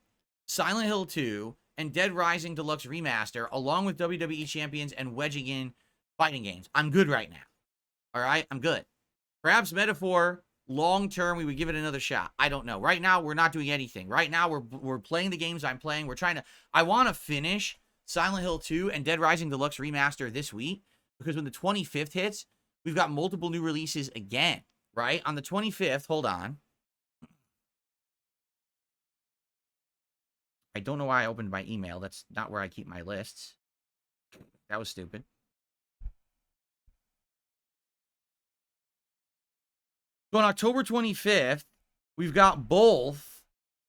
Silent Hill 2, and Dead Rising Deluxe Remaster, along with WWE Champions and wedging in fighting games. I'm good right now. All right? I'm good. Perhaps Metaphor, long term, we would give it another shot. I don't know. Right now, we're not doing anything. Right now, we're playing the games I'm playing. I want to finish Silent Hill 2 and Dead Rising Deluxe Remaster this week, because when the 25th hits, we've got multiple new releases again, right? On the 25th, hold on. I don't know why I opened my email. That's not where I keep my lists. That was stupid. So on October 25th, we've got both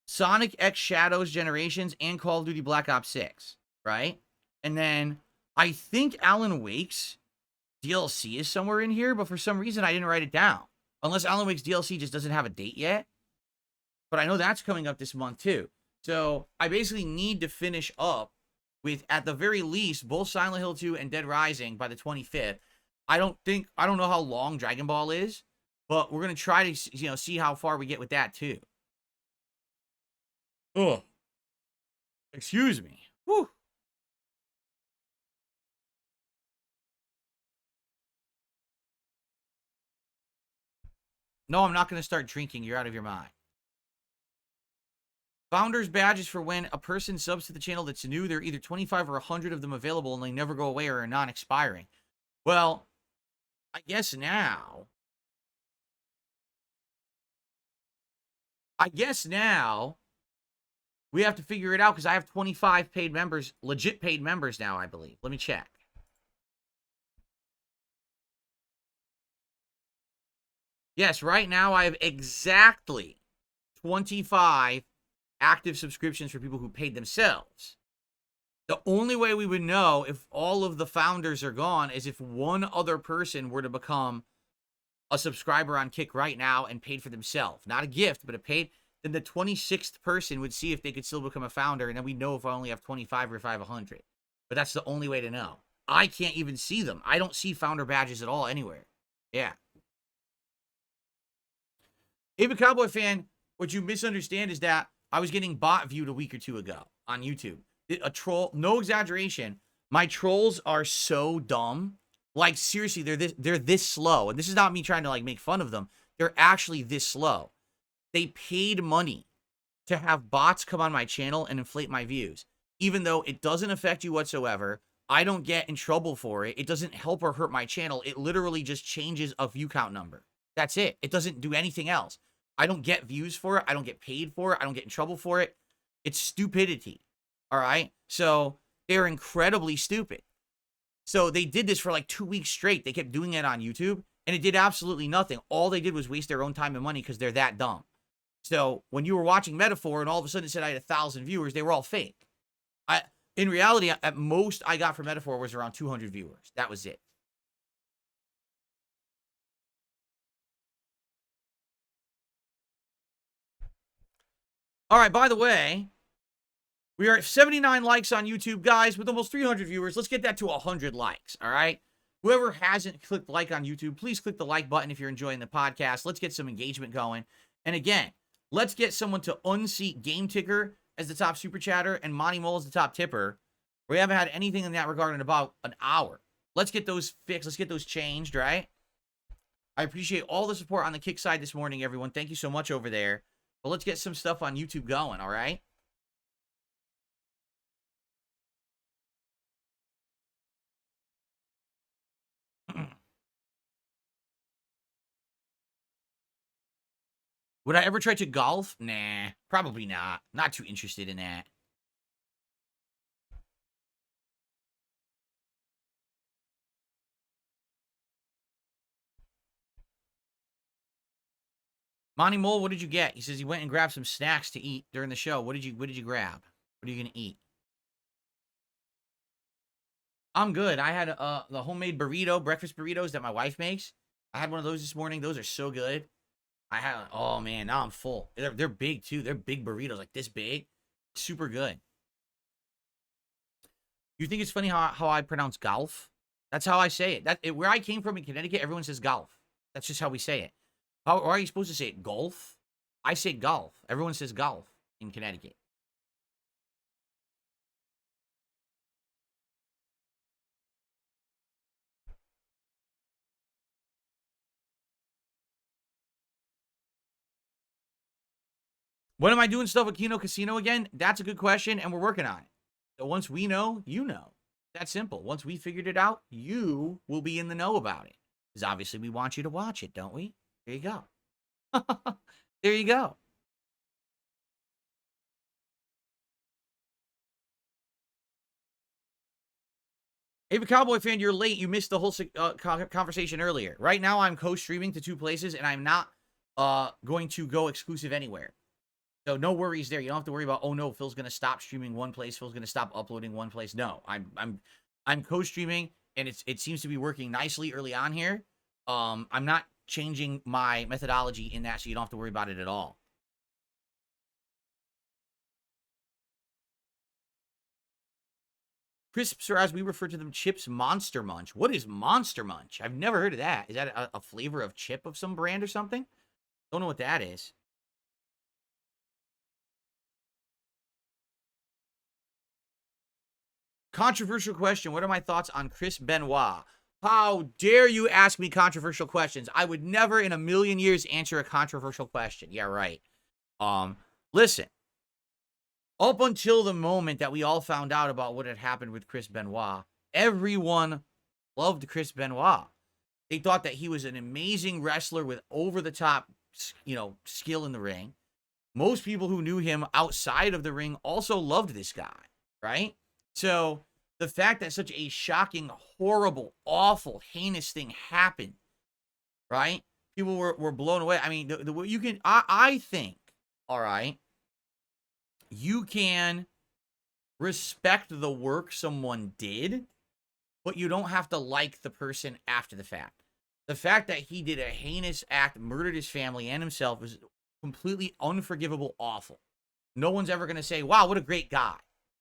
Sonic X Shadows Generations and Call of Duty Black Ops 6, right? And then I think Alan Wake's DLC is somewhere in here, but for some reason I didn't write it down. Unless Alan Wake's DLC just doesn't have a date yet. But I know that's coming up this month too. So I basically need to finish up with, at the very least, both Silent Hill 2 and Dead Rising by the 25th. I don't know how long Dragon Ball is, but we're going to try to, see how far we get with that too. Oh, excuse me. Whew. No, I'm not going to start drinking. You're out of your mind. Founders badges for when a person subs to the channel that's new. There are either 25 or 100 of them available, and they never go away or are non-expiring. Well, I guess now we have to figure it out, because I have 25 paid members, legit paid members now, I believe. Let me check. Yes, right now I have exactly 25 active subscriptions for people who paid themselves. The only way we would know if all of the founders are gone is if one other person were to become a subscriber on Kick right now and paid for themselves. Not a gift, but a paid. Then the 26th person would see if they could still become a founder, and then we know if I only have 25 or if I have 100. But that's the only way to know. I can't even see them. I don't see founder badges at all anywhere. Yeah. Avid Cowboy fan, what you misunderstand is that I was getting bot viewed a week or two ago on YouTube. A troll, no exaggeration. My trolls are so dumb. Like, seriously, they're this slow. And this is not me trying to, like, make fun of them. They're actually this slow. They paid money to have bots come on my channel and inflate my views. Even though it doesn't affect you whatsoever, I don't get in trouble for it. It doesn't help or hurt my channel. It literally just changes a view count number. That's it. It doesn't do anything else. I don't get views for it. I don't get paid for it. I don't get in trouble for it. It's stupidity. All right. So they're incredibly stupid. So they did this for like 2 weeks straight. They kept doing it on YouTube and it did absolutely nothing. All they did was waste their own time and money because they're that dumb. So when you were watching Metaphor and all of a sudden it said I had 1,000 viewers, they were all fake. In reality, at most I got for Metaphor was around 200 viewers. That was it. All right, by the way, we are at 79 likes on YouTube, guys, with almost 300 viewers. Let's get that to 100 likes, all right? Whoever hasn't clicked like on YouTube, please click the like button if you're enjoying the podcast. Let's get some engagement going. And again, let's get someone to unseat Game Ticker as the top super chatter and Monty Mole as the top tipper. We haven't had anything in that regard in about an hour. Let's get those fixed. Let's get those changed, right? I appreciate all the support on the kick side this morning, everyone. Thank you so much over there. But let's get some stuff on YouTube going, all right? Would I ever try to golf? Nah, probably not. Not too interested in that. Monty Mole, what did you get? He says he went and grabbed some snacks to eat during the show. What did you grab? What are you gonna eat? I'm good. I had the homemade breakfast burritos that my wife makes. I had one of those this morning. Those are so good. Oh man, now I'm full. They're big too. They're big burritos, like this big. Super good. You think it's funny how I pronounce golf? That's how I say it. Where I came from in Connecticut, everyone says golf. That's just how we say it. How are you supposed to say it? Golf? I say golf. Everyone says golf in Connecticut. When am I doing stuff with Keno Casino again? That's a good question, and we're working on it. So once we know, you know. That's simple. Once we figured it out, you will be in the know about it. Because obviously we want you to watch it, don't we? There you go. There you go. If a Cowboy fan, you're late. You missed the whole conversation earlier. Right now, I'm co-streaming to 2 places, and I'm not going to go exclusive anywhere. So no worries there. You don't have to worry about, oh no, Phil's going to stop streaming one place. Phil's going to stop uploading one place. No, I'm co-streaming, and it seems to be working nicely early on here. I'm not changing my methodology in that, so you don't have to worry about it at all. Crisps, or as we refer to them, chips, Monster Munch. What is Monster Munch? I've never heard of that. Is that a flavor of chip of some brand or something? Don't know what that is. Controversial question. What are my thoughts on Chris Benoit? How dare you ask me controversial questions? I would never in a million years answer a controversial question. Yeah, right. Listen. Up until the moment that we all found out about what had happened with Chris Benoit, everyone loved Chris Benoit. They thought that he was an amazing wrestler with over-the-top, skill in the ring. Most people who knew him outside of the ring also loved this guy, right? So the fact that such a shocking, horrible, awful, heinous thing happened, right? People were blown away. I mean, I think, all right, you can respect the work someone did, but you don't have to like the person after the fact. The fact that he did a heinous act, murdered his family and himself, is completely unforgivable, awful. No one's ever going to say, wow, what a great guy,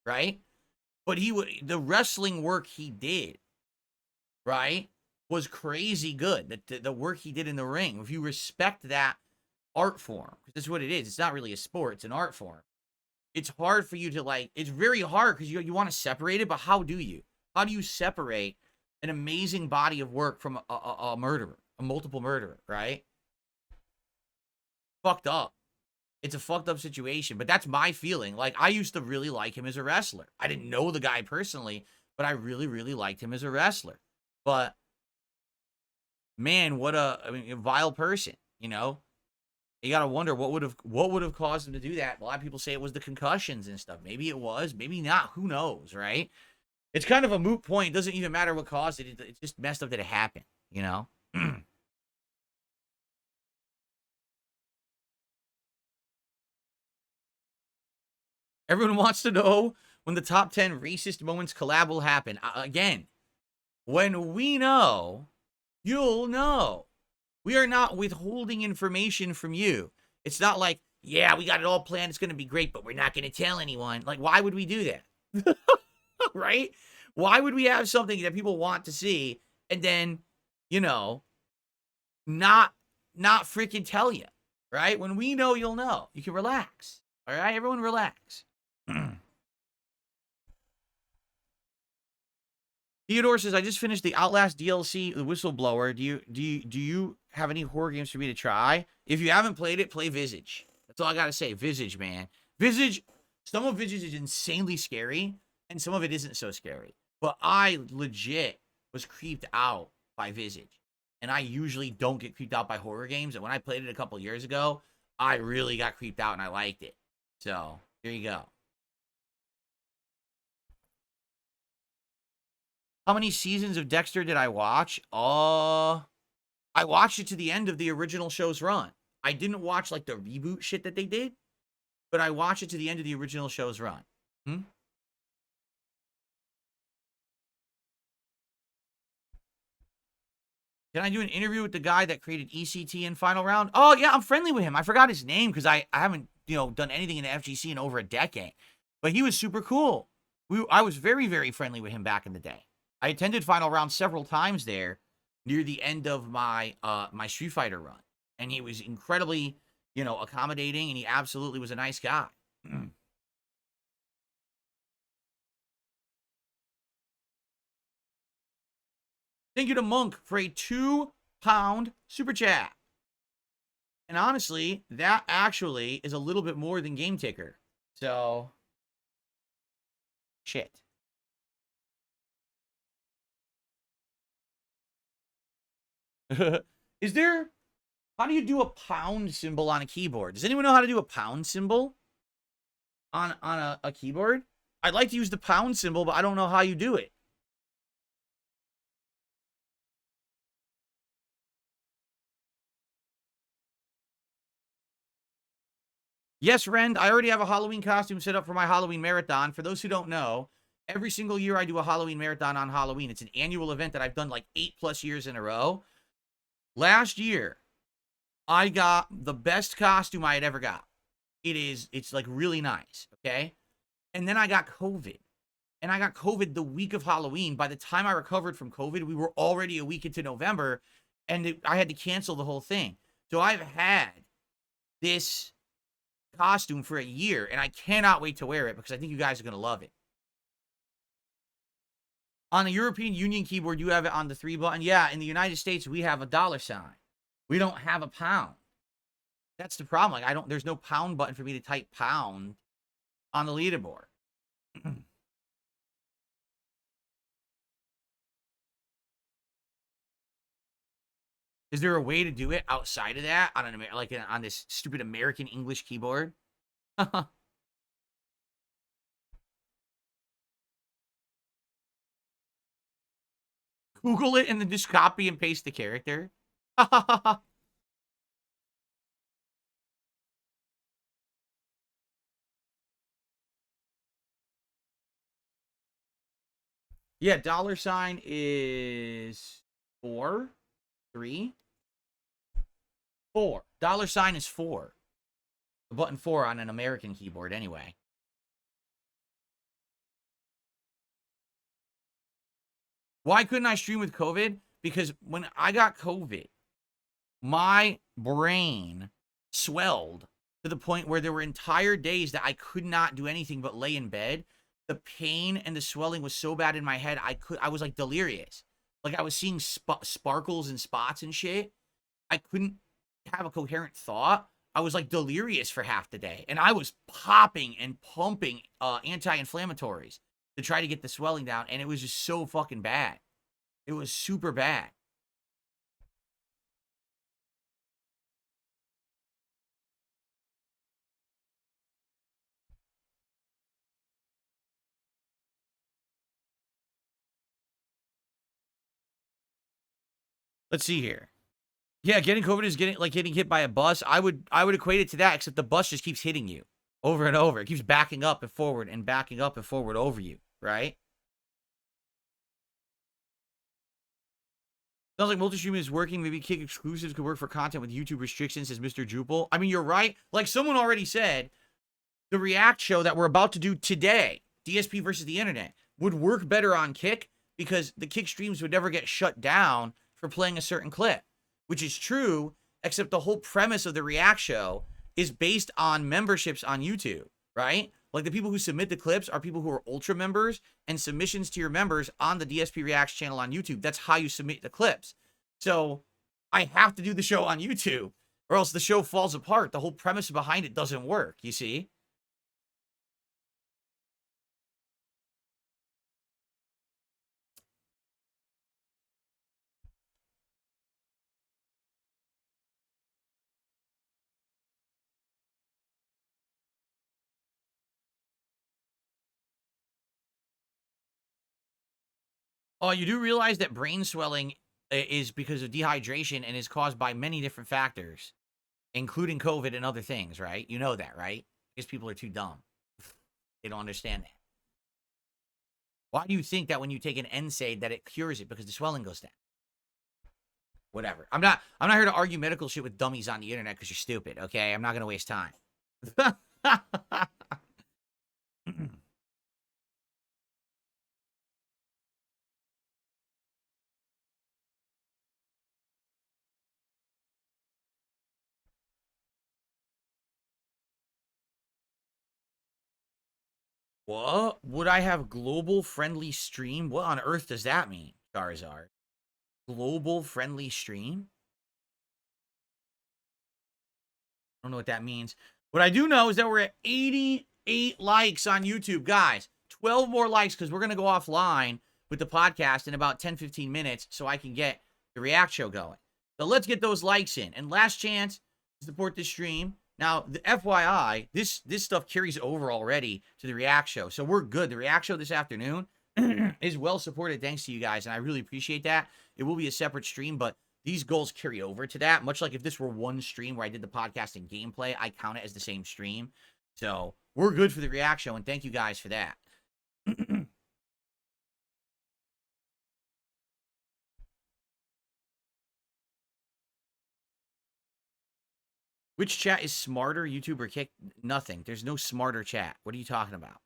right? But the wrestling work he did, right, was crazy good. The work he did in the ring, if you respect that art form, because that's what it is. It's not really a sport. It's an art form. It's hard for you to it's very hard because you want to separate it, but how do you? How do you separate an amazing body of work from a murderer, a multiple murderer, right? Fucked up. It's a fucked up situation, but that's my feeling. Like, I used to really like him as a wrestler. I didn't know the guy personally, but I really, really liked him as a wrestler. But, man, what a vile person, You gotta wonder what would have caused him to do that. A lot of people say it was the concussions and stuff. Maybe it was, maybe not. Who knows, right? It's kind of a moot point. It doesn't even matter what caused it. It's just messed up that it happened, you know? Everyone wants to know when the top 10 racist moments collab will happen. Again, when we know, you'll know. We are not withholding information from you. It's not like, yeah, we got it all planned. It's going to be great, but we're not going to tell anyone. Like, why would we do that? Right? Why would we have something that people want to see and then, you know, not freaking tell you, right? When we know, you'll know. You can relax. All right? Everyone relax. Theodore says, I just finished the Outlast DLC, The Whistleblower. Do you have any horror games for me to try? If you haven't played it, play Visage. That's all I gotta say. Visage, man. Visage, some of Visage is insanely scary, and some of it isn't so scary. But I legit was creeped out by Visage. And I usually don't get creeped out by horror games. And when I played it a couple years ago, I really got creeped out and I liked it. So, there you go. How many seasons of Dexter did I watch? I watched it to the end of the original show's run. I didn't watch, like, the reboot shit that they did, but I watched it to the end of the original show's run. Can I do an interview with the guy that created ECT in Final Round? Oh, yeah, I'm friendly with him. I forgot his name because I haven't, done anything in the FGC in over a decade. But he was super cool. I was very, very friendly with him back in the day. I attended Final Round several times there near the end of my my Street Fighter run. And he was incredibly, accommodating, and he absolutely was a nice guy. Thank you to Monk for a £2 super chat. And honestly, that actually is a little bit more than Game Ticker. So, shit. Is there... How do you do a pound symbol on a keyboard? Does anyone know how to do a pound symbol on a keyboard? I'd like to use the pound symbol, but I don't know how you do it. Yes, Rend, I already have a Halloween costume set up for my Halloween marathon. For those who don't know, every single year I do a Halloween marathon on Halloween. It's an annual event that I've done like 8+ years in a row. Last year, I got the best costume I had ever got. It's like really nice, okay? And then I got COVID. And I got COVID the week of Halloween. By the time I recovered from COVID, we were already a week into November, and I had to cancel the whole thing. So I've had this costume for a year, and I cannot wait to wear it because I think you guys are going to love it. On the European Union keyboard, you have it on the 3 button. Yeah, in the United States, we have a $. We don't have a pound. That's the problem. Like, there's no pound button for me to type pound on the leaderboard. Is there a way to do it outside of that on this stupid American English keyboard? Google it and then just copy and paste the character. Yeah, $ is 4, 3, 4. $ is 4. The button 4 on an American keyboard anyway. Why couldn't I stream with COVID? Because when I got COVID, my brain swelled to the point where there were entire days that I could not do anything but lay in bed. The pain and the swelling was so bad in my head, I was like delirious. Like I was seeing sparkles and spots and shit. I couldn't have a coherent thought. I was like delirious for half the day. And I was popping and pumping anti-inflammatories to try to get the swelling down. And it was just so fucking bad. It was super bad. Let's see here. Yeah, getting COVID is getting hit by a bus. I would equate it to that, except the bus just keeps hitting you over and over. It keeps backing up and forward and backing up and forward over you, right? Sounds like multi-streaming is working. Maybe Kick exclusives could work for content with YouTube restrictions, says Mr. Jupel. I mean, you're right. Like someone already said, the React show that we're about to do today, DSP versus the internet, would work better on Kick because the Kick streams would never get shut down for playing a certain clip, which is true, except the whole premise of the React show is based on memberships on YouTube, right? Like the people who submit the clips are people who are ultra members, and submissions to your members on the DSP Reacts channel on YouTube. That's how you submit the clips. So I have to do the show on YouTube or else the show falls apart. The whole premise behind it doesn't work, you see? Oh, you do realize that brain swelling is because of dehydration and is caused by many different factors, including COVID and other things, right? You know that, right? Because people are too dumb. They don't understand that. Why do you think that when you take an NSAID that it cures it? Because the swelling goes down. Whatever. I'm not here to argue medical shit with dummies on the internet because you're stupid, okay? I'm not gonna waste time. What? Would I have global friendly stream? What on earth does that mean, Charizard? Global friendly stream? I don't know what that means. What I do know is that we're at 88 likes on YouTube. Guys, 12 more likes because we're going to go offline with the podcast in about 10, 15 minutes so I can get the React show going. So let's get those likes in. And last chance to support this stream. Now, the FYI, this stuff carries over already to the React show. So we're good. The React show this afternoon is well supported thanks to you guys, and I really appreciate that. It will be a separate stream, but these goals carry over to that. Much like if this were one stream where I did the podcast and gameplay, I count it as the same stream. So we're good for the React show, and thank you guys for that. Which chat is smarter, YouTube or Kick? Nothing. There's no smarter chat. What are you talking about?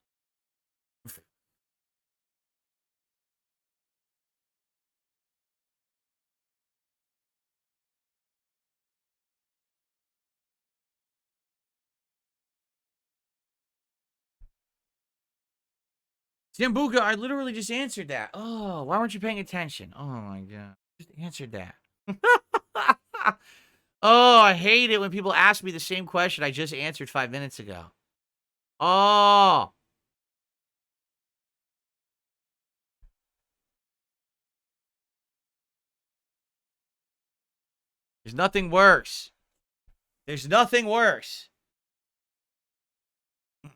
Sambuca, I literally just answered that. Oh, why weren't you paying attention? Oh my god. Just answered that. Oh, I hate it when people ask me the same question I just answered 5 minutes ago. Oh. There's nothing worse. There's nothing worse. No,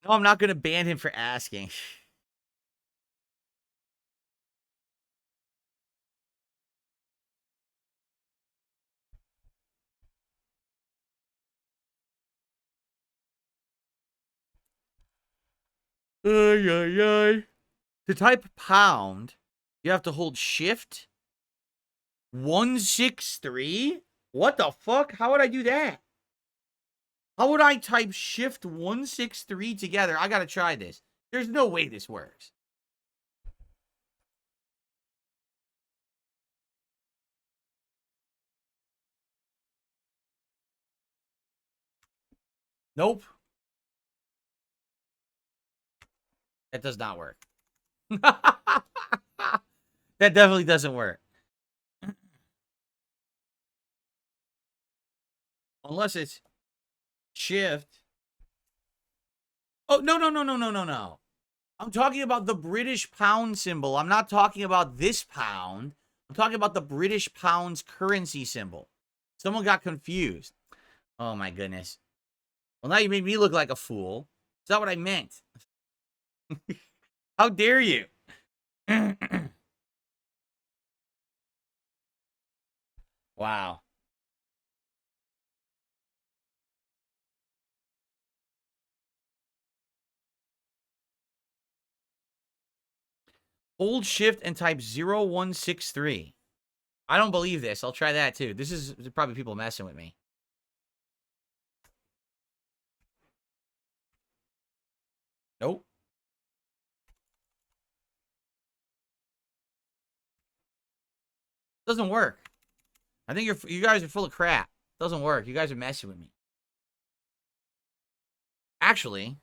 I'm not going to ban him for asking. Ay, ay, ay. To type pound, you have to hold shift 163? What the fuck? How would I do that? How would I type shift 163 together? I gotta try this. There's no way this works. Nope. That does not work. That definitely doesn't work. Unless it's shift. Oh, no, no, no, no, no, no, no. I'm talking about the British pound symbol. I'm not talking about this pound. I'm talking about the British pound's currency symbol. Someone got confused. Oh, my goodness. Well, now you made me look like a fool. Is that what I meant? How dare you? Wow. Hold shift and type 0163. I don't believe this. I'll try that too. This is probably people messing with me. Nope. Doesn't work. I think you guys are full of crap. Doesn't work. You guys are messing with me. Actually,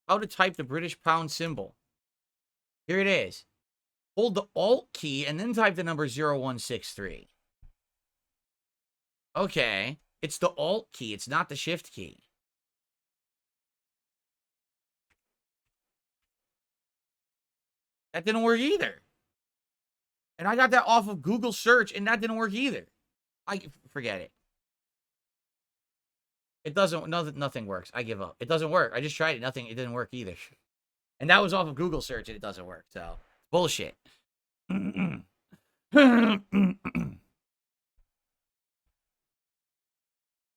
how to type the British pound symbol. Here it is. Hold the Alt key and then type the number 0163. Okay. It's the Alt key. It's not the Shift key. That didn't work either. And I got that off of Google search, and that didn't work either. I forget it. It doesn't. Nothing works. I give up. It doesn't work. I just tried it. Nothing. It didn't work either. And that was off of Google search, and it doesn't work. So bullshit.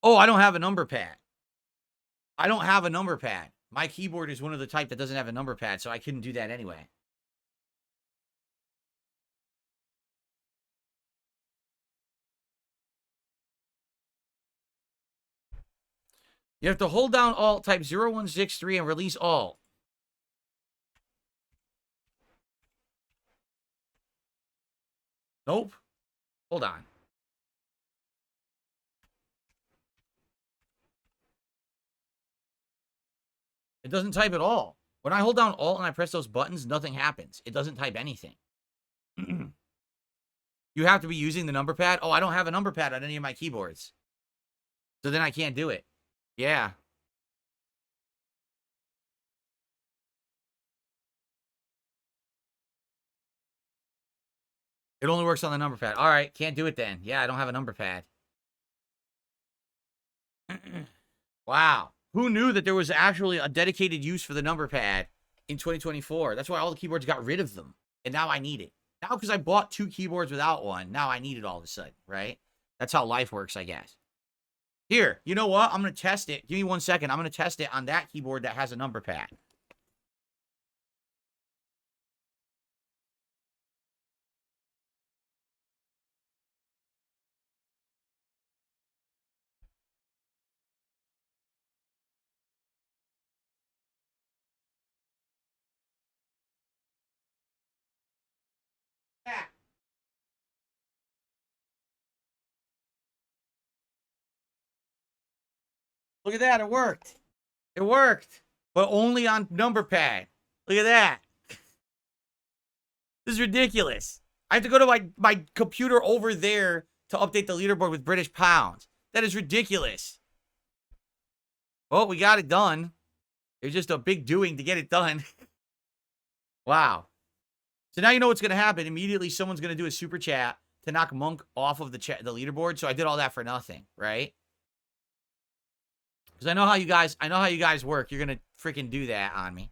Oh, I don't have a number pad. I don't have a number pad. My keyboard is one of the type that doesn't have a number pad, so I couldn't do that anyway. You have to hold down Alt, type 0163, and release Alt. Nope. Hold on. It doesn't type at all. When I hold down Alt and I press those buttons, nothing happens. It doesn't type anything. You have to be using the number pad. Oh, I don't have a number pad on any of my keyboards. So then I can't do it. Yeah. It only works on the number pad. All right, can't do it then. Yeah, I don't have a number pad. Wow. Who knew that there was actually a dedicated use for the number pad in 2024? That's why all the keyboards got rid of them. And now I need it. Now, because I bought 2 keyboards without one, now I need it all of a sudden, right? That's how life works, I guess. Here, you know what? I'm going to test it. Give me 1 second. I'm going to test it on that keyboard that has a number pad. Look at that. It worked. It worked. But only on number pad. Look at that. This is ridiculous. I have to go to my computer over there to update the leaderboard with British pounds. That is ridiculous. Well, we got it done. It was just a big doing to get it done. Wow. So now you know what's going to happen. Immediately, someone's going to do a super chat to knock Monk off of the leaderboard. So I did all that for nothing, right? Because I know how you guys work. You're going to freaking do that on me.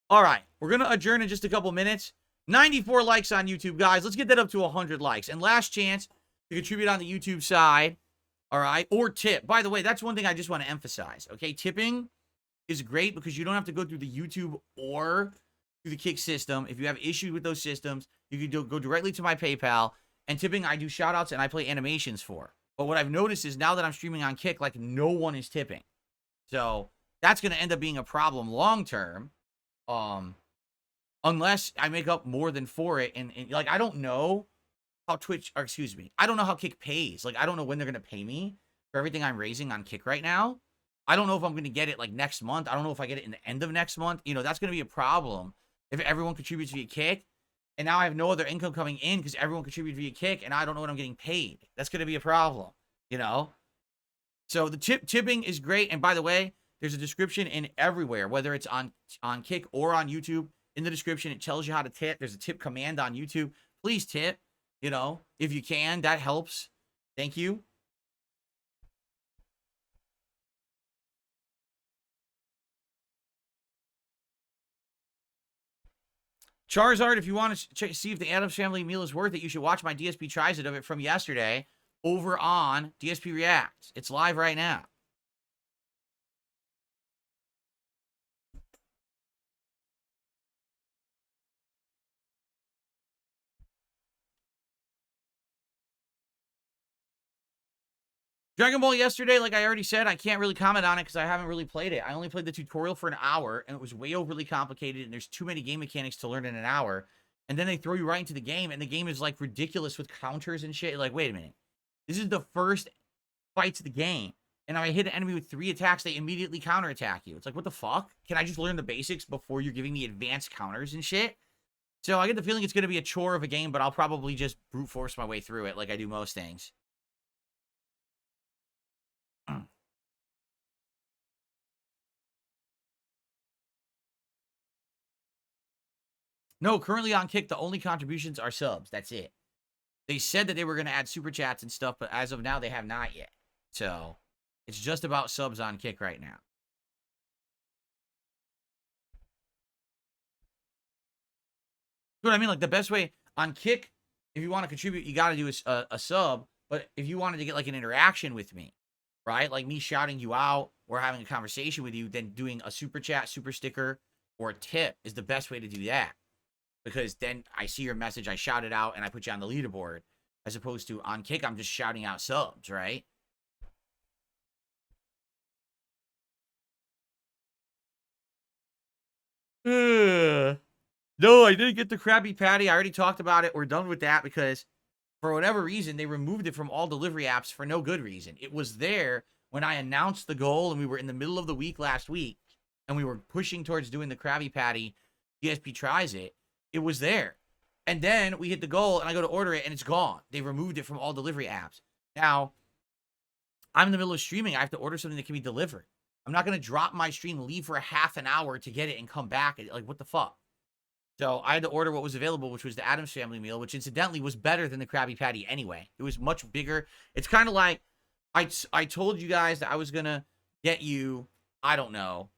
All right. We're going to adjourn in just a couple minutes. 94 likes on YouTube, guys. Let's get that up to 100 likes. And last chance to contribute on the YouTube side. All right. Or tip. By the way, that's one thing I just want to emphasize. Okay. Tipping is great because you don't have to go through the YouTube or through the Kick system. If you have issues with those systems, you can go directly to my PayPal. And tipping, I do shout outs and I play animations for. But what I've noticed is now that I'm streaming on Kick, like no one is tipping. So that's going to end up being a problem long term. Unless I make up more than for it. And like, I don't know how I don't know how Kick pays. Like, I don't know when they're going to pay me for everything I'm raising on Kick right now. I don't know if I'm going to get it like next month. I don't know if I get it in the end of next month. You know, that's going to be a problem if everyone contributes via Kick. And now I have no other income coming in because everyone contributes via Kick and I don't know what I'm getting paid. That's going to be a problem, you know? So the tipping is great. And by the way, there's a description in everywhere, whether it's on Kick or on YouTube. In the description, it tells you how to tip. There's a tip command on YouTube. Please tip, you know, if you can. That helps. Thank you. Charizard, if you want to see if the Addams Family meal is worth it, you should watch my DSP tries it of it from yesterday over on DSP Reacts. It's live right now. Dragon Ball yesterday, like I already said, I can't really comment on it because I haven't really played it. I only played the tutorial for an hour, and it was way overly complicated, and there's too many game mechanics to learn in an hour. And then they throw you right into the game, and the game is, like, ridiculous with counters and shit. Like, wait a minute. This is the first fights of the game, and if I hit an enemy with 3 attacks, they immediately counterattack you. It's like, what the fuck? Can I just learn the basics before you're giving me advanced counters and shit? So I get the feeling it's going to be a chore of a game, but I'll probably just brute force my way through it like I do most things. No, currently on Kick, the only contributions are subs. That's it. They said that they were going to add super chats and stuff, but as of now, they have not yet. So it's just about subs on Kick right now. What I mean, like the best way on Kick, if you want to contribute, you got to do a sub. But if you wanted to get like an interaction with me, right? Like me shouting you out or having a conversation with you, then doing a super chat, super sticker, or a tip is the best way to do that. Because then I see your message, I shout it out, and I put you on the leaderboard. As opposed to on Kick, I'm just shouting out subs, right? No, I didn't get the Krabby Patty. I already talked about it. We're done with that because for whatever reason, they removed it from all delivery apps for no good reason. It was there when I announced the goal, and we were in the middle of the week last week, and we were pushing towards doing the Krabby Patty. DSP tries it. It was there. And then we hit the goal, and I go to order it, and it's gone. They removed it from all delivery apps. Now, I'm in the middle of streaming. I have to order something that can be delivered. I'm not going to drop my stream, leave for a half an hour to get it, and come back. Like, what the fuck? So I had to order what was available, which was the Addams Family meal, which incidentally was better than the Krabby Patty anyway. It was much bigger. It's kind of like I told you guys that I was going to get you, I don't know.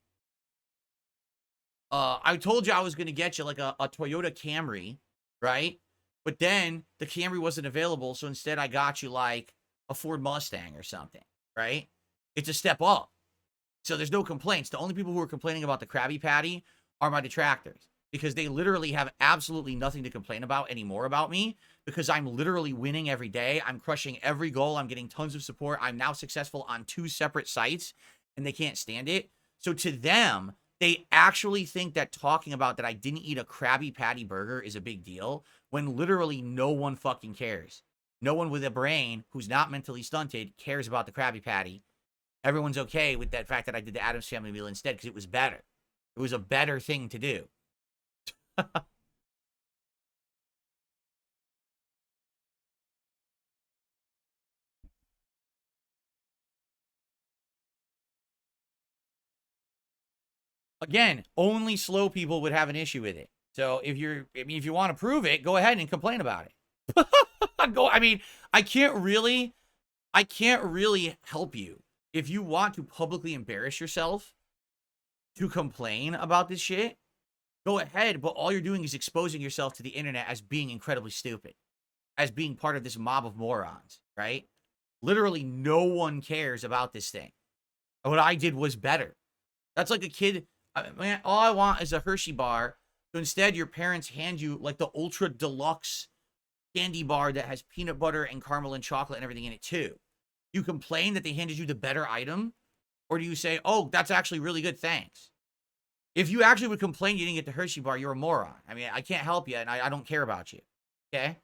I told you I was going to get you like a Toyota Camry, right? But then the Camry wasn't available, so instead I got you like a Ford Mustang or something, right? It's a step up. So there's no complaints. The only people who are complaining about the Krabby Patty are my detractors because they literally have absolutely nothing to complain about anymore about me because I'm literally winning every day. I'm crushing every goal. I'm getting tons of support. I'm now successful on 2 separate sites, and they can't stand it. So to them, they actually think that talking about that I didn't eat a Krabby Patty burger is a big deal when literally no one fucking cares. No one with a brain who's not mentally stunted cares about the Krabby Patty. Everyone's okay with that fact that I did the Addams Family meal instead because it was better. It was a better thing to do. Again, only slow people would have an issue with it. So if you want to prove it, go ahead and complain about it. I mean, I can't really help you. If you want to publicly embarrass yourself to complain about this shit, go ahead, but all you're doing is exposing yourself to the internet as being incredibly stupid, as being part of this mob of morons, right? Literally no one cares about this thing. What I did was better. That's like a kid, man, all I want is a Hershey bar. So instead, your parents hand you like the ultra deluxe candy bar that has peanut butter and caramel and chocolate and everything in it too. You complain that they handed you the better item? Or do you say, oh, that's actually really good, thanks? If you actually would complain you didn't get the Hershey bar, you're a moron. I mean, I can't help you, and I don't care about you. Okay?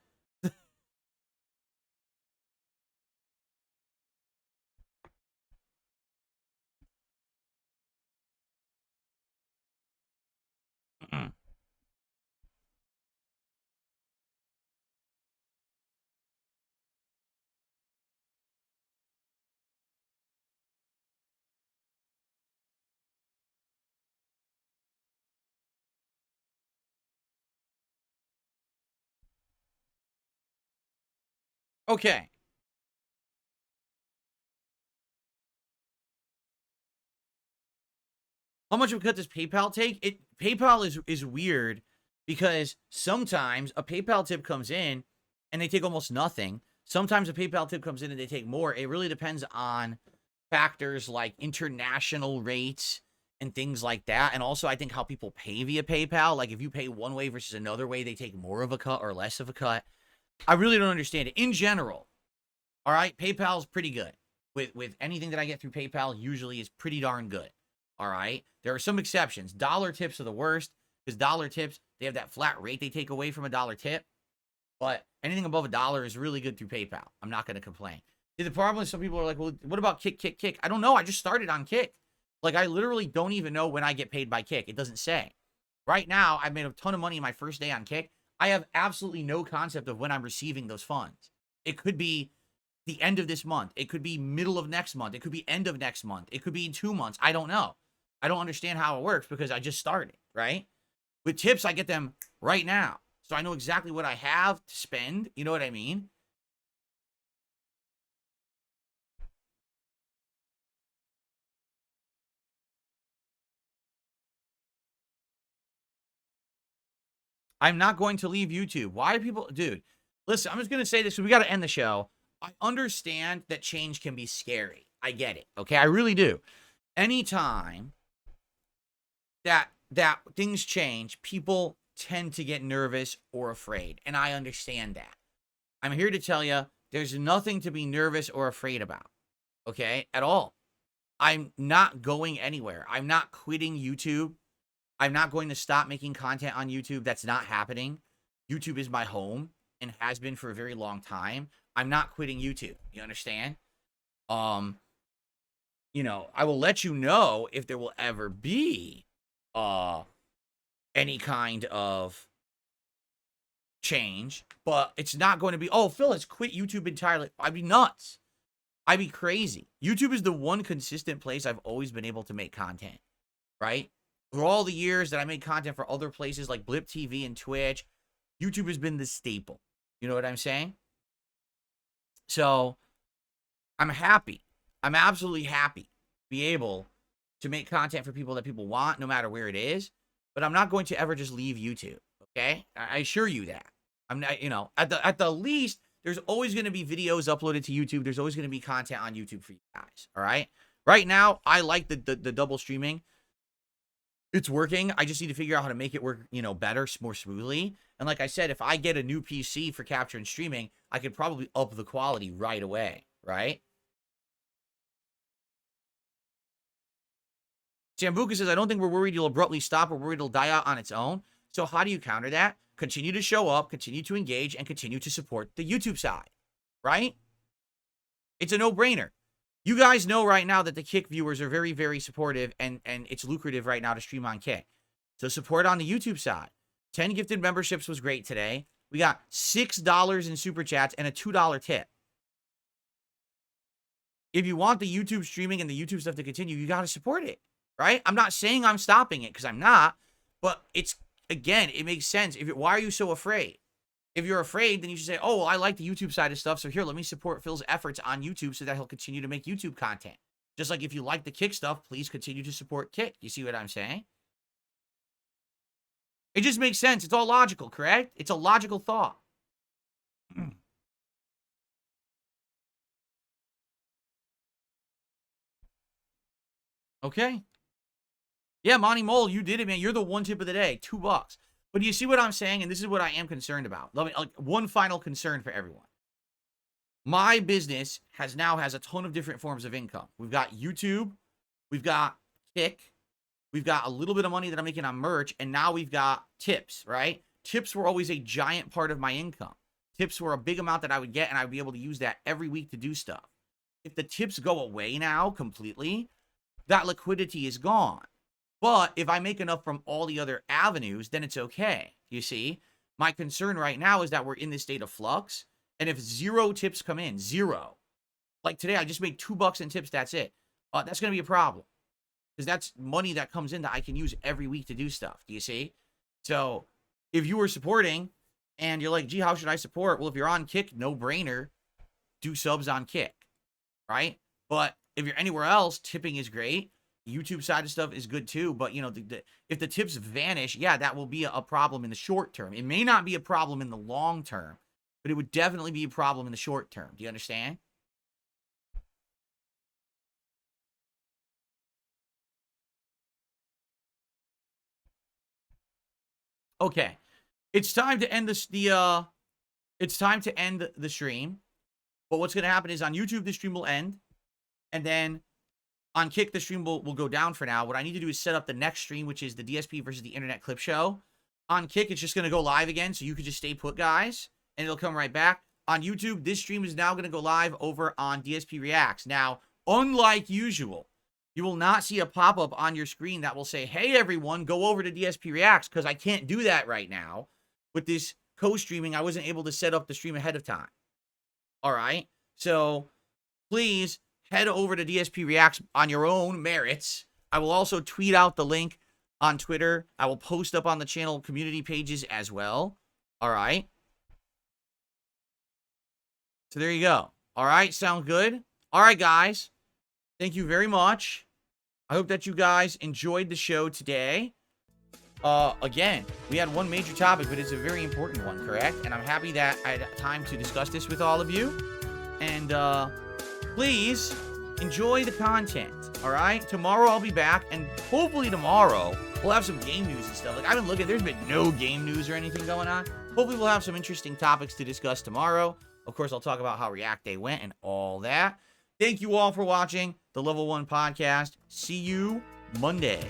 Okay. How much of a cut does PayPal take? PayPal is weird because sometimes a PayPal tip comes in and they take almost nothing. Sometimes a PayPal tip comes in and they take more. It really depends on factors like international rates and things like that. And also, I think how people pay via PayPal. Like if you pay one way versus another way, they take more of a cut or less of a cut. I really don't understand it. In general, all right, PayPal's pretty good. With anything that I get through PayPal, usually is pretty darn good. All right. There are some exceptions. Dollar tips are the worst because dollar tips, they have that flat rate they take away from a dollar tip. But anything above $1 is really good through PayPal. I'm not going to complain. See, the problem is some people are like, well, what about Kick? I don't know. I just started on Kick. Like, I literally don't even know when I get paid by Kick. It doesn't say. Right now, I've made a ton of money my first day on Kick. I have absolutely no concept of when I'm receiving those funds. It could be the end of this month. It could be middle of next month. It could be end of next month. It could be in 2 months. I don't know. I don't understand how it works because I just started, right? With tips, I get them right now. So I know exactly what I have to spend. You know what I mean? I'm not going to leave YouTube. Why are people... Dude, listen, I'm just going to say this. We got to end the show. I understand that change can be scary. I get it. Okay? I really do. Anytime that things change, people tend to get nervous or afraid. And I understand that. I'm here to tell you, there's nothing to be nervous or afraid about. Okay? At all. I'm not going anywhere. I'm not quitting YouTube. I'm not going to stop making content on YouTube. That's not happening. YouTube is my home and has been for a very long time. I'm not quitting YouTube. You understand? You know, I will let you know if there will ever be any kind of change, but it's not going to be, oh, Phil has quit YouTube entirely. I'd be nuts. I'd be crazy. YouTube is the one consistent place I've always been able to make content, right? For all the years that I made content for other places like Blip TV and Twitch, YouTube has been the staple. You know what I'm saying? So I'm happy. I'm absolutely happy to be able to make content for people that people want, no matter where it is. But I'm not going to ever just leave YouTube. Okay? I assure you that. I'm not, you know, at the least, there's always going to be videos uploaded to YouTube. There's always going to be content on YouTube for you guys. All right? Right now, I like the double streaming. It's working. I just need to figure out how to make it work, you know, better, more smoothly. And like I said, if I get a new PC for capture and streaming, I could probably up the quality right away, right? Sambuca says, I don't think we're worried you'll abruptly stop. We're worried it'll die out on its own. So how do you counter that? Continue to show up, continue to engage, and continue to support the YouTube side, right? It's a no-brainer. You guys know right now that the Kick viewers are very, very supportive, and it's lucrative right now to stream on Kick. So support on the YouTube side. 10 gifted memberships was great today. We got $6 in Super Chats and a $2 tip. If you want the YouTube streaming and the YouTube stuff to continue, you got to support it, right? I'm not saying I'm stopping it because I'm not, but it's, again, it makes sense. Why are you so afraid? If you're afraid, then you should say, oh, well, I like the YouTube side of stuff, so here, let me support Phil's efforts on YouTube so that he'll continue to make YouTube content. Just like if you like the Kick stuff, please continue to support Kick. You see what I'm saying? It just makes sense. It's all logical, correct? It's a logical thought. Okay. Yeah, Monty Mole, you did it, man. You're the one tip of the day. $2. But do you see what I'm saying? And this is what I am concerned about. Let me, one final concern for everyone. My business now has a ton of different forms of income. We've got YouTube. We've got Kick. We've got a little bit of money that I'm making on merch. And now we've got tips, right? Tips were always a giant part of my income. Tips were a big amount that I would get, and I would be able to use that every week to do stuff. If the tips go away now completely, that liquidity is gone. But if I make enough from all the other avenues, then it's okay. You see? My concern right now is that we're in this state of flux. And if 0 tips come in, 0. Like today, I just made $2 in tips, that's it. That's going to be a problem. Because that's money that comes in that I can use every week to do stuff. Do you see? So if you were supporting and you're like, gee, how should I support? Well, if you're on Kick, no brainer, do subs on Kick. Right? But if you're anywhere else, tipping is great. YouTube side of stuff is good too, but you know, if the tips vanish, yeah, that will be a problem in the short term. It may not be a problem in the long term, but it would definitely be a problem in the short term. Do you understand? Okay. It's time to end it's time to end the stream. But what's going to happen is on YouTube, the stream will end. And then on Kick, the stream will go down for now. What I need to do is set up the next stream, which is the DSP versus the Internet Clip Show. On Kick, it's just going to go live again, so you can just stay put, guys. And it'll come right back. On YouTube, this stream is now going to go live over on DSP Reacts. Now, unlike usual, you will not see a pop-up on your screen that will say, hey, everyone, go over to DSP Reacts, because I can't do that right now. With this co-streaming, I wasn't able to set up the stream ahead of time. All right? So, please head over to DSP Reacts on your own merits. I will also tweet out the link on Twitter. I will post up on the channel community pages as well. All right? So there you go. All right, sound good? All right, guys. Thank you very much. I hope that you guys enjoyed the show today. Again, we had one major topic, but it's a very important one, correct? And I'm happy that I had time to discuss this with all of you. And, please enjoy the content, all right? Tomorrow I'll be back, and hopefully tomorrow we'll have some game news and stuff. Like, I've been looking, there's been no game news or anything going on. Hopefully we'll have some interesting topics to discuss tomorrow. Of course, I'll talk about how React Day went and all that. Thank you all for watching the Level 1 Podcast. See you Monday.